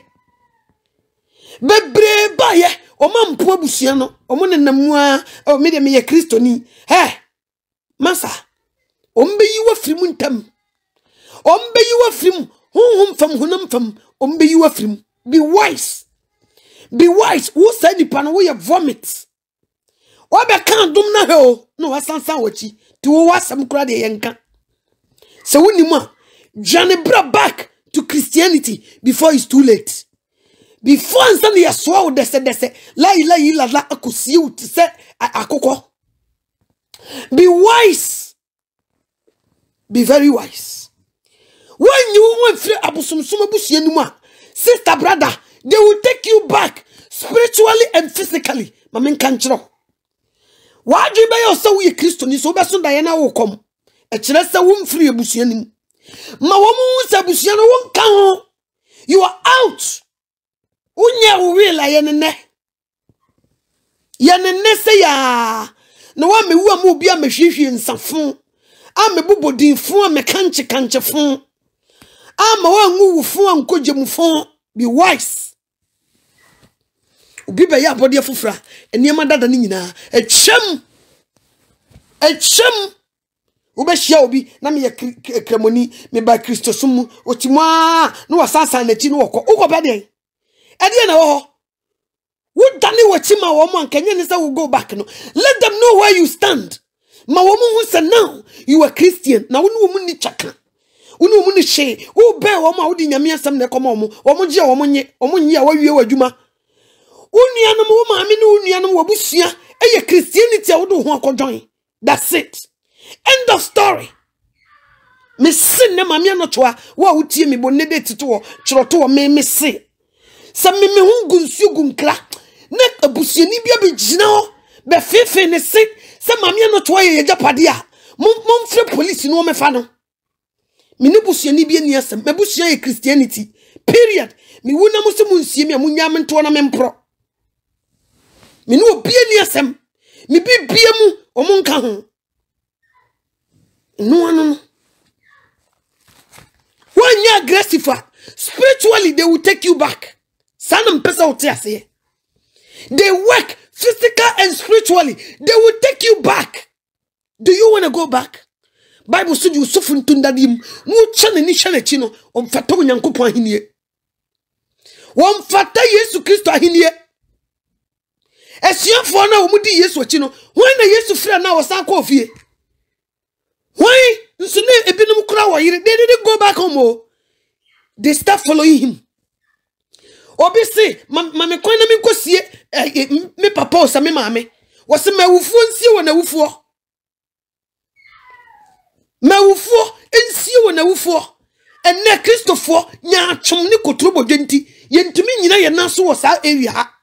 bebre ba ye o mampo abusua no o mo nenamu a o me de me ye kristoni masa ombe yi wa firim ntam ombe yi wa firim honhom fam honam fam ombe yi wa firim be wise wo say nipa no wo ye vomit o be kan dum na he o no wasansan wachi ti wo wasam kura de yenka se woni mu a Johnny brought back to Christianity before it's too late. Before answer ya swa dese la akusi ut se akoko. Be wise. Be very wise. When you want free abusumsum abusie numa, sister brother, they will take you back spiritually and physically. Mamen kanchro. Wadri ba yo so we Christian so be so da ye na wo kom. E kire se wo mfiri abusie nim. Ma womu sabusia no wonka ho. You are out. Unya uwila yenene se ya na wa mewu amu bia mehwehwe nsafo a mebobodin fo a mekanche fo a ma wa nwu fo ankojemfo. Be wise. Obi be ya bode fofra eniema dada ni nyina etwem Ubeshia obi na me kremoni me ba Kristo sum otimwa no wasasa na ti no woko uko be de na wo wo dane wachima wo mo ankanya ne say we go back no. Let them know where you stand. Ma wo mu say now you are Christian na wo mu ni chaka wo mu ni she wo be wo ma wo di Nyame asem na ekoma wo mo je wo mo nye a wawie wadwuma wo nuanom wo maame ne wo nuanom wo busua eye Christianity a wo do ho akodwan. That's it. End of story. Me sin na Maame Anokyewaa wa utie me bonne de tito chroto me se. Sa me hu nsuo gunkra na abusuani bia be gina ho be fefe ne se sa Maame Anokyewaa ye japade a momfre police no me fa no. Me ne busuani bia ni asem me busua ye Christianity period. Me wuna mo se mo nsie me amunya me nto na me mpro. Me ne obi ni asem me bibia mu omonka ho. No. When you're aggressive, spiritually they will take you back. Sanam pesa otiase. They work physical and spiritually. They will take you back. Do you want to go back? Bible said you suffer tundadim. Mu chane ni shane chino. Omfata unyankupo ahinie. Wamfata Yesu Kristo ahinie. Esiafo na omudi Yesu chino. When na Yesu free na wasan kwa ofie. Why? Nsune ebinom kura wa yire. They didn't go back home. They start following him. Obisi, mame kwana mi nkosie me papa osa me mame. Wase mawufuo nsie wo na wufuo. Mawufuo nsie wo na wufuo. Enne Kristofo nya atwom ne kotrobo dwenti. Yentumi nyina ye naso wo sa area ha.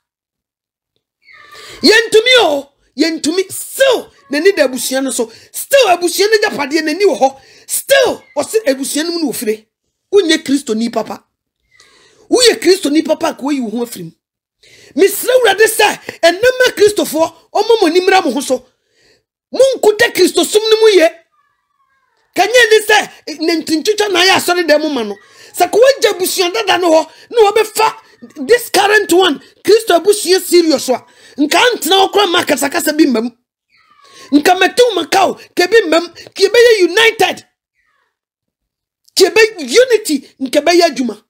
Yentumi still nani da abusua no so. Still abusua ne japade nani wo ho. Still wase abusua no mu no ofire. Unye Kristo ni papa. Uye Kristo ni papa ko yi ho afrim. Misre wurade sa enema Kristofo omomo nimra mo ho so. Munkuta Kristo sum ne mu ye. Kanye ni sa nentintucha na ya sori dem ma no. Sa ko wagya busuan dada no ho na wo be fa this current one Kristo abusuan serious wa. Nka antena okra makasa kasa bi mam. Nka metu makao ke bi mam ke be united. Ke be unity nke be ya adwuma.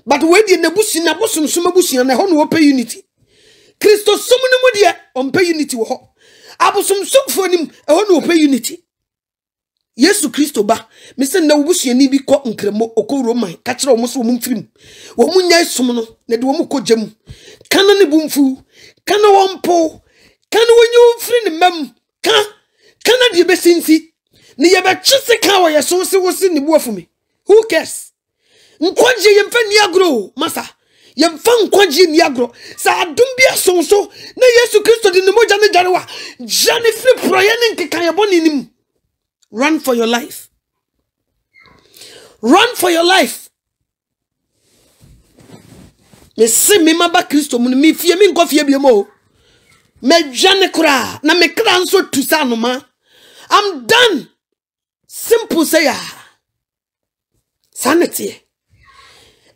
But when the nebusi na bosom suma busi na ho no ope unity. Kristo sum ne mu de ompe unity wo ho. Abosom sumfo nim ho no ope unity. Yesu Kristo ba me se na busi ni bi ko nkremo okoro man ka kire omo so omo mfirim. Wo mu nya sum no na de wo mu kojam. Kana ne bumfu, kana wompo, kana wonyu mfiri ne mam, kana de besinsi. Ni ye be twese ka wo ye so se wo se ni bu afumi. Who cares? Nkwaje yemfa ni agro masa yemfa nkwaje ni agro sa adum bia sonso na Yesu Kristo de moja ne jarewa jane free prayer ne nkekan yeboni nim. Run for your life. Run for your life. Me se me maba Kristo mu me fie me nkofie bia mo me jane kura na me kra nso tusa no ma. I'm done. Simple say ya. Sanity.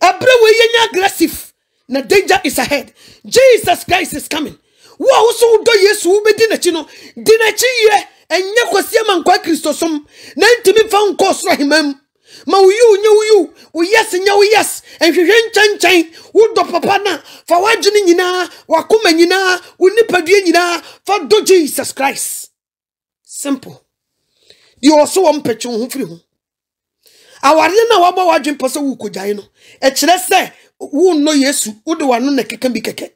Everywhere you aggressive, na danger is ahead. Jesus Christ is coming. Wo so do Yesu be di na chi no, di na chi ye enye kwasi Amankwa Kristo som na ntimi fa nko so himam. Ma uyu yes nya wo yes enhwehwe nchanchan wo do papa na fa wagene nyina wakoma nyina wo nipadue nyina fa do Jesus Christ. Simple. You also want pechu ho firi ho. Aware na waba wadwen pose wo kogyae no e kire se wo no Yesu wo de wano na keka bi keke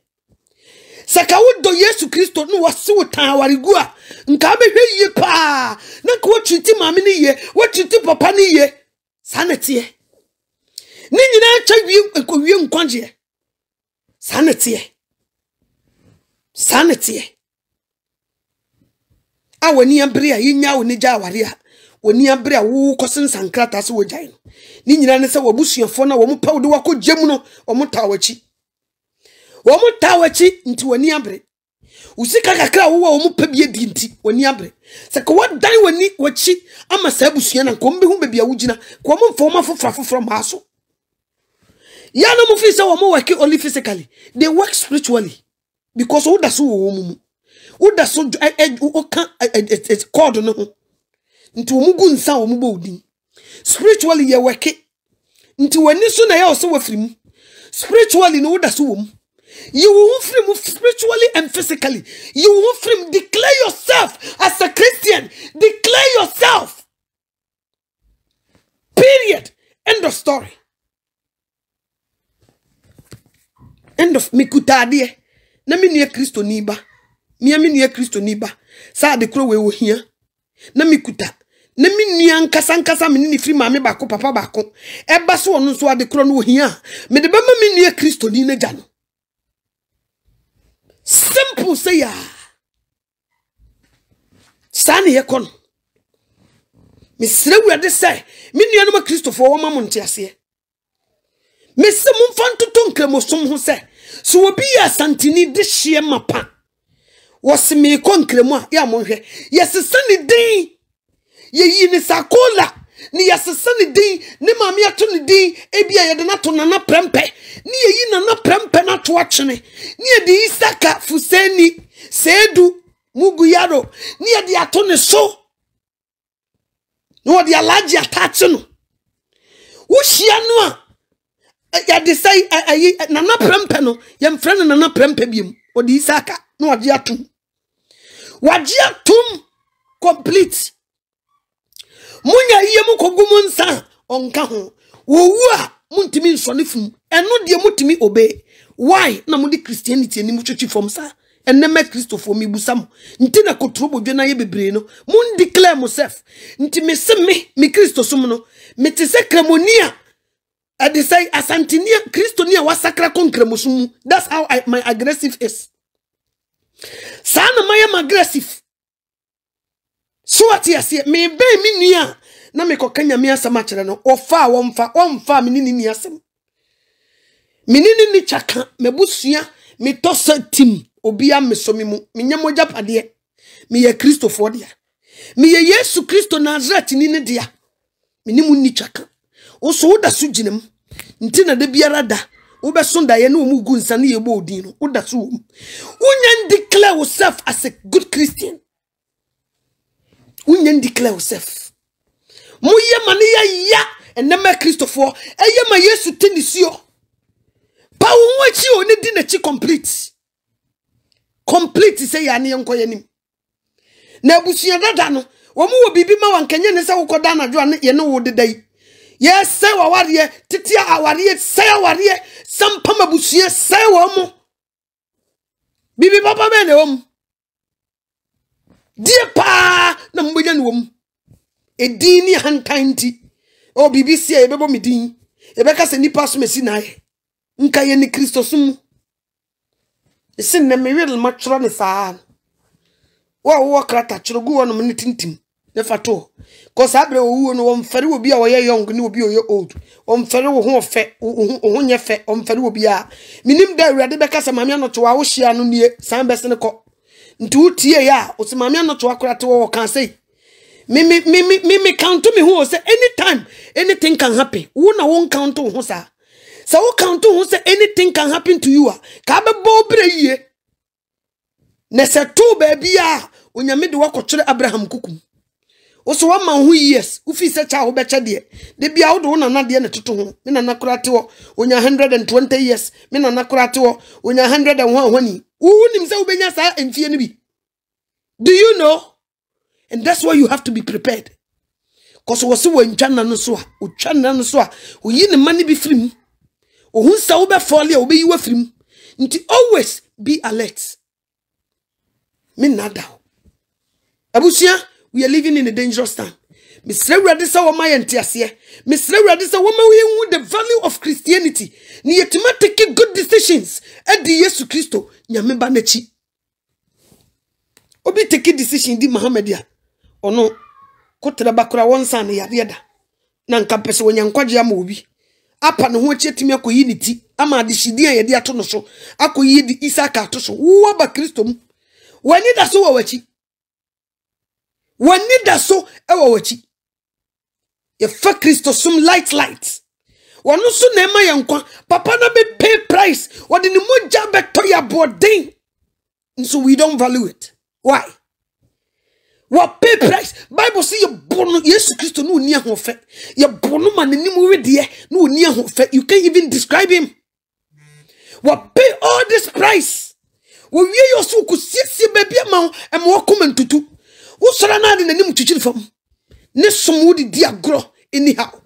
saka wo do Yesu Kristo no wase wo tan aware gu a nka behwe yie pa na ko twiti maame ni ye wo twiti papa ni ye sanete ni nyina twawie ekowie nkwaje sanete awani ambre a yinya wo ni ja aware a oni abre a wo kosen sankrata se wo gyan no ni nyina ne se wo busuafo na wo mu pawde wako gyem no wo mu tawachi nti woni abre usika kakra wo mu pabie di nti woni abre se ko wadan woni wachi ama sa busua na ko mbe hu bebia wugina ko mo mfo ma fofra ma so ya no mu fi se wo mo work only physically, they work spiritually because wo da so wo mu wo da so o kan code no ho nti omugu nsa omubo odin spiritually ye weke nti wani so na ya oso wafrim spiritually no da so wom you will free spiritually and physically. You will free. Declare yourself as a Christian. Declare yourself. Period. End of story. End of mikutadie. Na mi niye Kristo niba. Mi niye Kristo niba. Sa de kro we wo hia. Na mikuta. Na mi niya nkasa mi ni free maame bako papa bako. Eba so onu so ade kro no wo hia. Me de ba ma mi niye Kristo ni na gya no. Simple say ya. Sani ye kon. Me sire wurade say, me nuanom Kristofo wo ma monte ase. Me se mumfa ntoto nkremosom ho say, so obi ya santini de hye mapa. Wo se me kon nkremo a ya monhwe. Yes sani din. Ye yi ni sakola. ni yasesa ni din ni maame ato ni din ebia ye de na to nana prempe ni yeyi nana prempe na to achene ni ye de Isaka Fuseni Sedu Muguyaro ni ye de ato ne so no de alaji atache no wo hia no a ya de say nana prempe no ye mfre no nana prempe biem o de Isaka no waje atum complete munya iye mu kogumu nsa onka ho wo wu a muntimi nsone fum eno de mutimi obey why na mu di Christianity ni mu twetwi fom sa enema Christopher mi busam nti na kotro bodwe na ye bebre no mun declare myself nti me se me Christo sum no me te se kremonia ade say asantinia Kristonia wasakra konkremosum. That's how my aggressive is. Sana my aggressive. So what yes me be me nua na me koka Nyame asam akere no ofa womfa me ni asam me ni chaka me busua me tosa tim obi am so me mu me nyamoja pade me ye Christopher dia me ye Yesu Kristo Nazareth ni dia me ni mu ni chaka o so da so ginem nti na de biara da wo be sonda ye na o mu gu nsa na ye bo odin no wo da so unyan declare yourself as a good Christian. Unyen declare yourself. Muye mani ya enema Christopher eye ma Yesu tenisio. Pa wonchi oni di na chi complete. Complete say ya ne yenko yanim. Na abusuya dada no, wo mu wo bibi ma wankenye ne se wokoda na Aduane ye ne wo dedai. Yes say wa ware titia aware say aware sampam abusuya say wo mu. Bibi papa be ne wo mu. Die pa na mbonya no wom edini hankanti o BBC e bebo medin e beka se nipa so mesi na ye nka ye ni Kristo sum sin na me wel matro ne saa wo krata chrogu wono me tintim ne fato ko sabre wo no wo mfere obi a wo ye young ni obi o ye old o mfere wo ho fe o nye fe o mfere obi a minim da awurade beka se Maame Anokyewaa wo hia no nie san bese ne ko ntu tie ya o se Maame Anokyewaa akorate wo kan say me count me who say anytime anything can happen wo na won count ho sa so wo count ho say anything can happen to you ka be bo bre yie na se to ba bia onyame de wakotwere Abraham kukum o so wa man hu years u fi se cha wo be che de bia wo do na na de ne toto ho me na na korate wo onya 120 years me na na korate wo onya 101 honi nim se wo benya sa emfie ne bi. Do you know? And that's why you have to be prepared. Because we see when Chana no so, Chana no so, we yin the money be free. O who sa ube folly obe you free. Nti always be alert. Me nada. Abusia, we are living in a dangerous time. Mr. Radisa wa my entiasie. Mr. Radisa wa we the value of Christianity. Ni yetima take good decisions. Edi Yesu Kristo Nyame ba nechi. Obi take decision di Muhammadia. Ono kotra bakura wonsa ne yada na nka pese wonyankwaje ama obi apa ne ho chietimi akoyi ni ti ama adishidi an yede ato no so akoyi di Isaka ato so wo ba Kristo mu wani da so wawachi e wawachi ye fa Kristo sum light wonu so na ema yankwa papa na be pay price wodi ni moja beto ya boden so we don't value it. Why? What pay price? Bible say you born Yesu Kristo no nia ho fe. You born man ni mu wedie no nia ho fe. You can't even describe him. What pay all this price? Wo wie yo so ku siesie baby ma e mo comment tutu. Wo sora na de nanim twitwiri fam. Ne som wo di agro anyhow.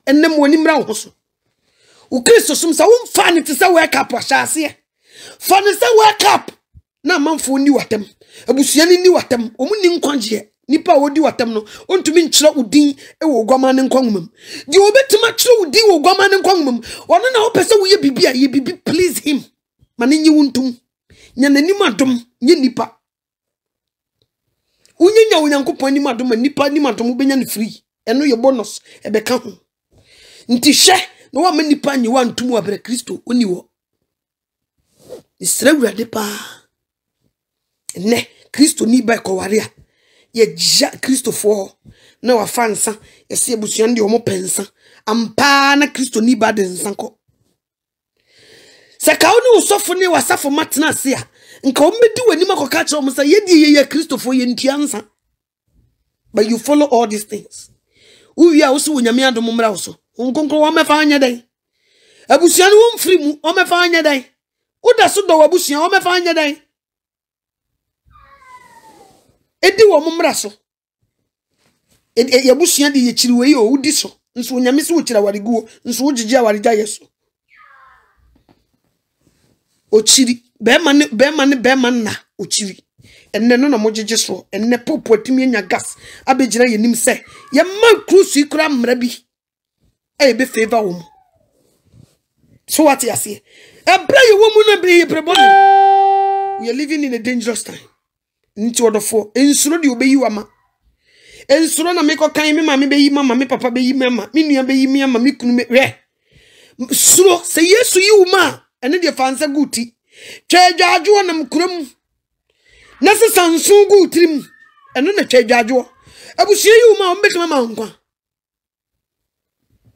Ennem woni mra ho so. Wo Kristo som sa wo mfa ne te sa wake up ahase. Fa ne sa wake up. Na manfo ni watem abusua ni watem omu ni nkwagye nipa wodi watem no ontumi nkyira udin e wo gwama ne nkwangumam di obetima kyira udin wo gwama ne nkwangumam ono na opese wo ye bibia ye bibi please him mane nyi wuntum nya nanim adom nye nipa unyenya Onyankopon anim adom nipa anim adom benya ne free eno ye bonus e beka ho nti hye no wa ma nipa nyi wantum abere Kristo oni wo isra wurade pa ne Kristo ni ba ko waria ye ja Christopher na wa fansa ye se abusuan de omo pensa ampa na Christo ni ba de nsanko se ka oni usofo ni wasafo matena ase a nka omedi wani makoka kire omo sa ye die ye Christopher ye ntuansa. But you follow all these things. Uwi a usu Nyame adom mra uso nkonkro wo mefa anya dai abusuan wo mfiri mu o mefa anya dai uda so do abusuan o mefa anya dai edi wo mra so yabusuan de ye kiri we o udi so nso Nyame se wo kira wariguo nso wo gigi awarija yeso o kiri be man na o kiri enne no na mo gigi so enne popo atimi nya gas abegina yenim se ye man cruise ikura mra bi e be favor wo. So what you say? A play a woman be prebon. We are living in a dangerous time. Into order for ensure you obey you ama. Ensure na make o kan me mama be yi mama me papa be yi mama me nua be yi me mama me kunu me re. Suro say yesu yi uma ene de fansa guti. Twedwaadwo na mkuram. Na se sansun gutrim ene na twedwaadwo. Abusie yi uma o mbetuma ma nkwa.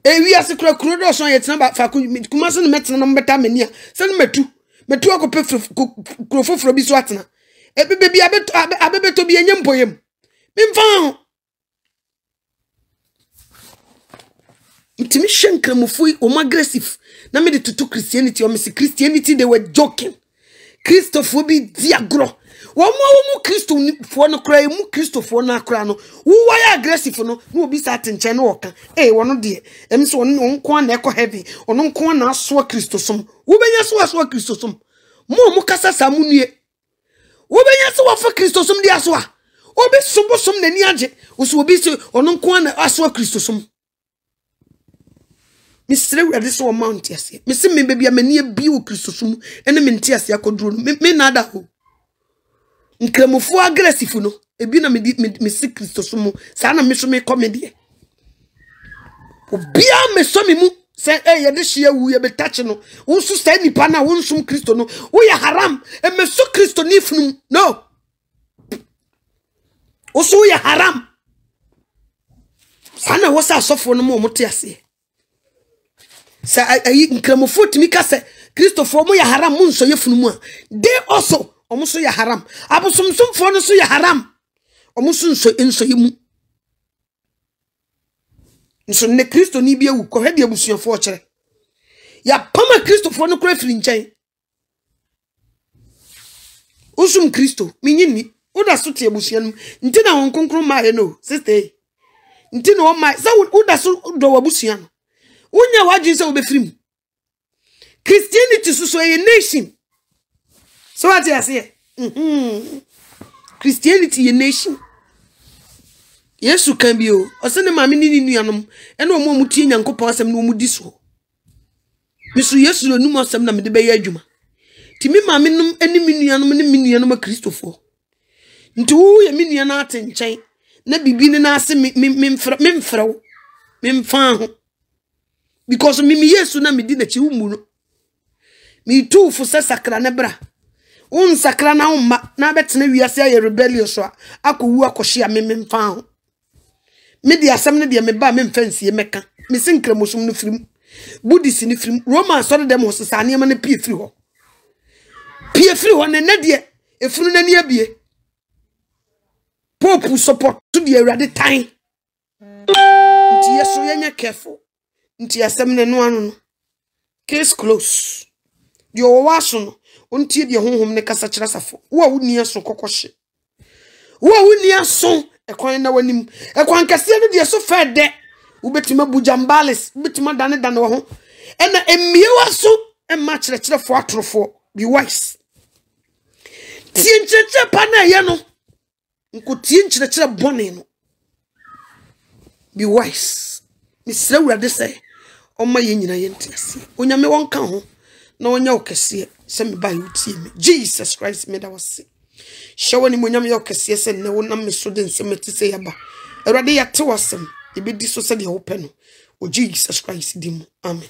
We are secret crudo son yet number for Kumasan Metan number tamania. Send metu akope crofo from Biswatna. A baby abe to be a young poem. Been found. Intimation cremofui or aggressive. Na made it to Christianity or Miss Christianity, they were joking. Christophobi diagro. One more Christo for no cry, mu Christopher na crano. Who why aggressive no be certain chen walker. Eh, one dear. So on quan echo heavy, or on quan na swa Christosum. Who be your swa Christosum? More mukasa samunie. Who be your for Christosum de aswa? Or be subosum de niaje, was will be so on quan aswa Christosum. Miss Rewa this one mount yes. Miss me baby a many bio Christosum, and a mentias yacodru, me nada who. Nkremofo aggressive no ebi na me si Christosum sa na me so me comedy obia me so me mu se ye de hia wu ye betach no wonso sta nipa na wonsum Christo no wo ya haram e me so Christo ni funu no wo ya haram sana wo sa sofo no mo te ase sa ayi nkremofo timi ka se Christopher mo ya haram mo nso ye funu mu a they also omuso ya haram abusumsum fo no so ya haram omuso nso yimu nso ne Kristo ni bia wu ko hede abusuafo kire ya pama Kristo fo no kura firi nchen usum Kristo minyini uda so te abusuan nti na won konkron ma he no sister nti na o ma sa uda so do abusuan unya waju se obefirim Christianity so a nation. So what you say? Christianity a nation. Yes, you can be. O send maame ni nuanom. E na omo mutie Nyankopon asem na omo di so. Misu Yesu no num asem na me de be ya adwuma. Ti mi maame num ani mi nuanom ne mi nuanom Kristofo. Nti wo ye mi nuana ate nchen na bibi ni na ase memfraw. Memfa ho. Because mi Yesu na me di na chi wumu no. Mi tu fu se sakra ne bra. Un sakra na umma na betena wiase aye rebellious so akowu akohye memfa ho. Me di asem ne de me ba memfansie meka. Me sinkremosum no firim. Buddhist ni firim. Roman so dem ho sesa ne ma na pie firi ho. Pie firi ho ne de efunu na ne abie. Pope support to the ready time. Nti yeso yenya careful. Nti asem ne no anu no. Case close. Yo waso no. Ontie de honhom ne kasa kira safo. Wo wuni aso kokoshe. Wo wuni aso ekwan na wanim. Ekwan kase no de so fede. Wo betima bujambales, betima dane wo ho. Ena emie waso emma kire kire fo atrofo. Be wise. Tie ncheche pa na ye no. Nko tie kire kire bone no. Be wise. Misra wurade say omma ye nyina ye ntiase. Onyame wonka ho. Na wonya okese se me ba yutie me Jesus Christ me da wase shawo ni monyam ye okese se ne wonam me so den se meti se yaba awrade ya te wasem e be di so se de wo pe no o Jesus Christ di mu amen.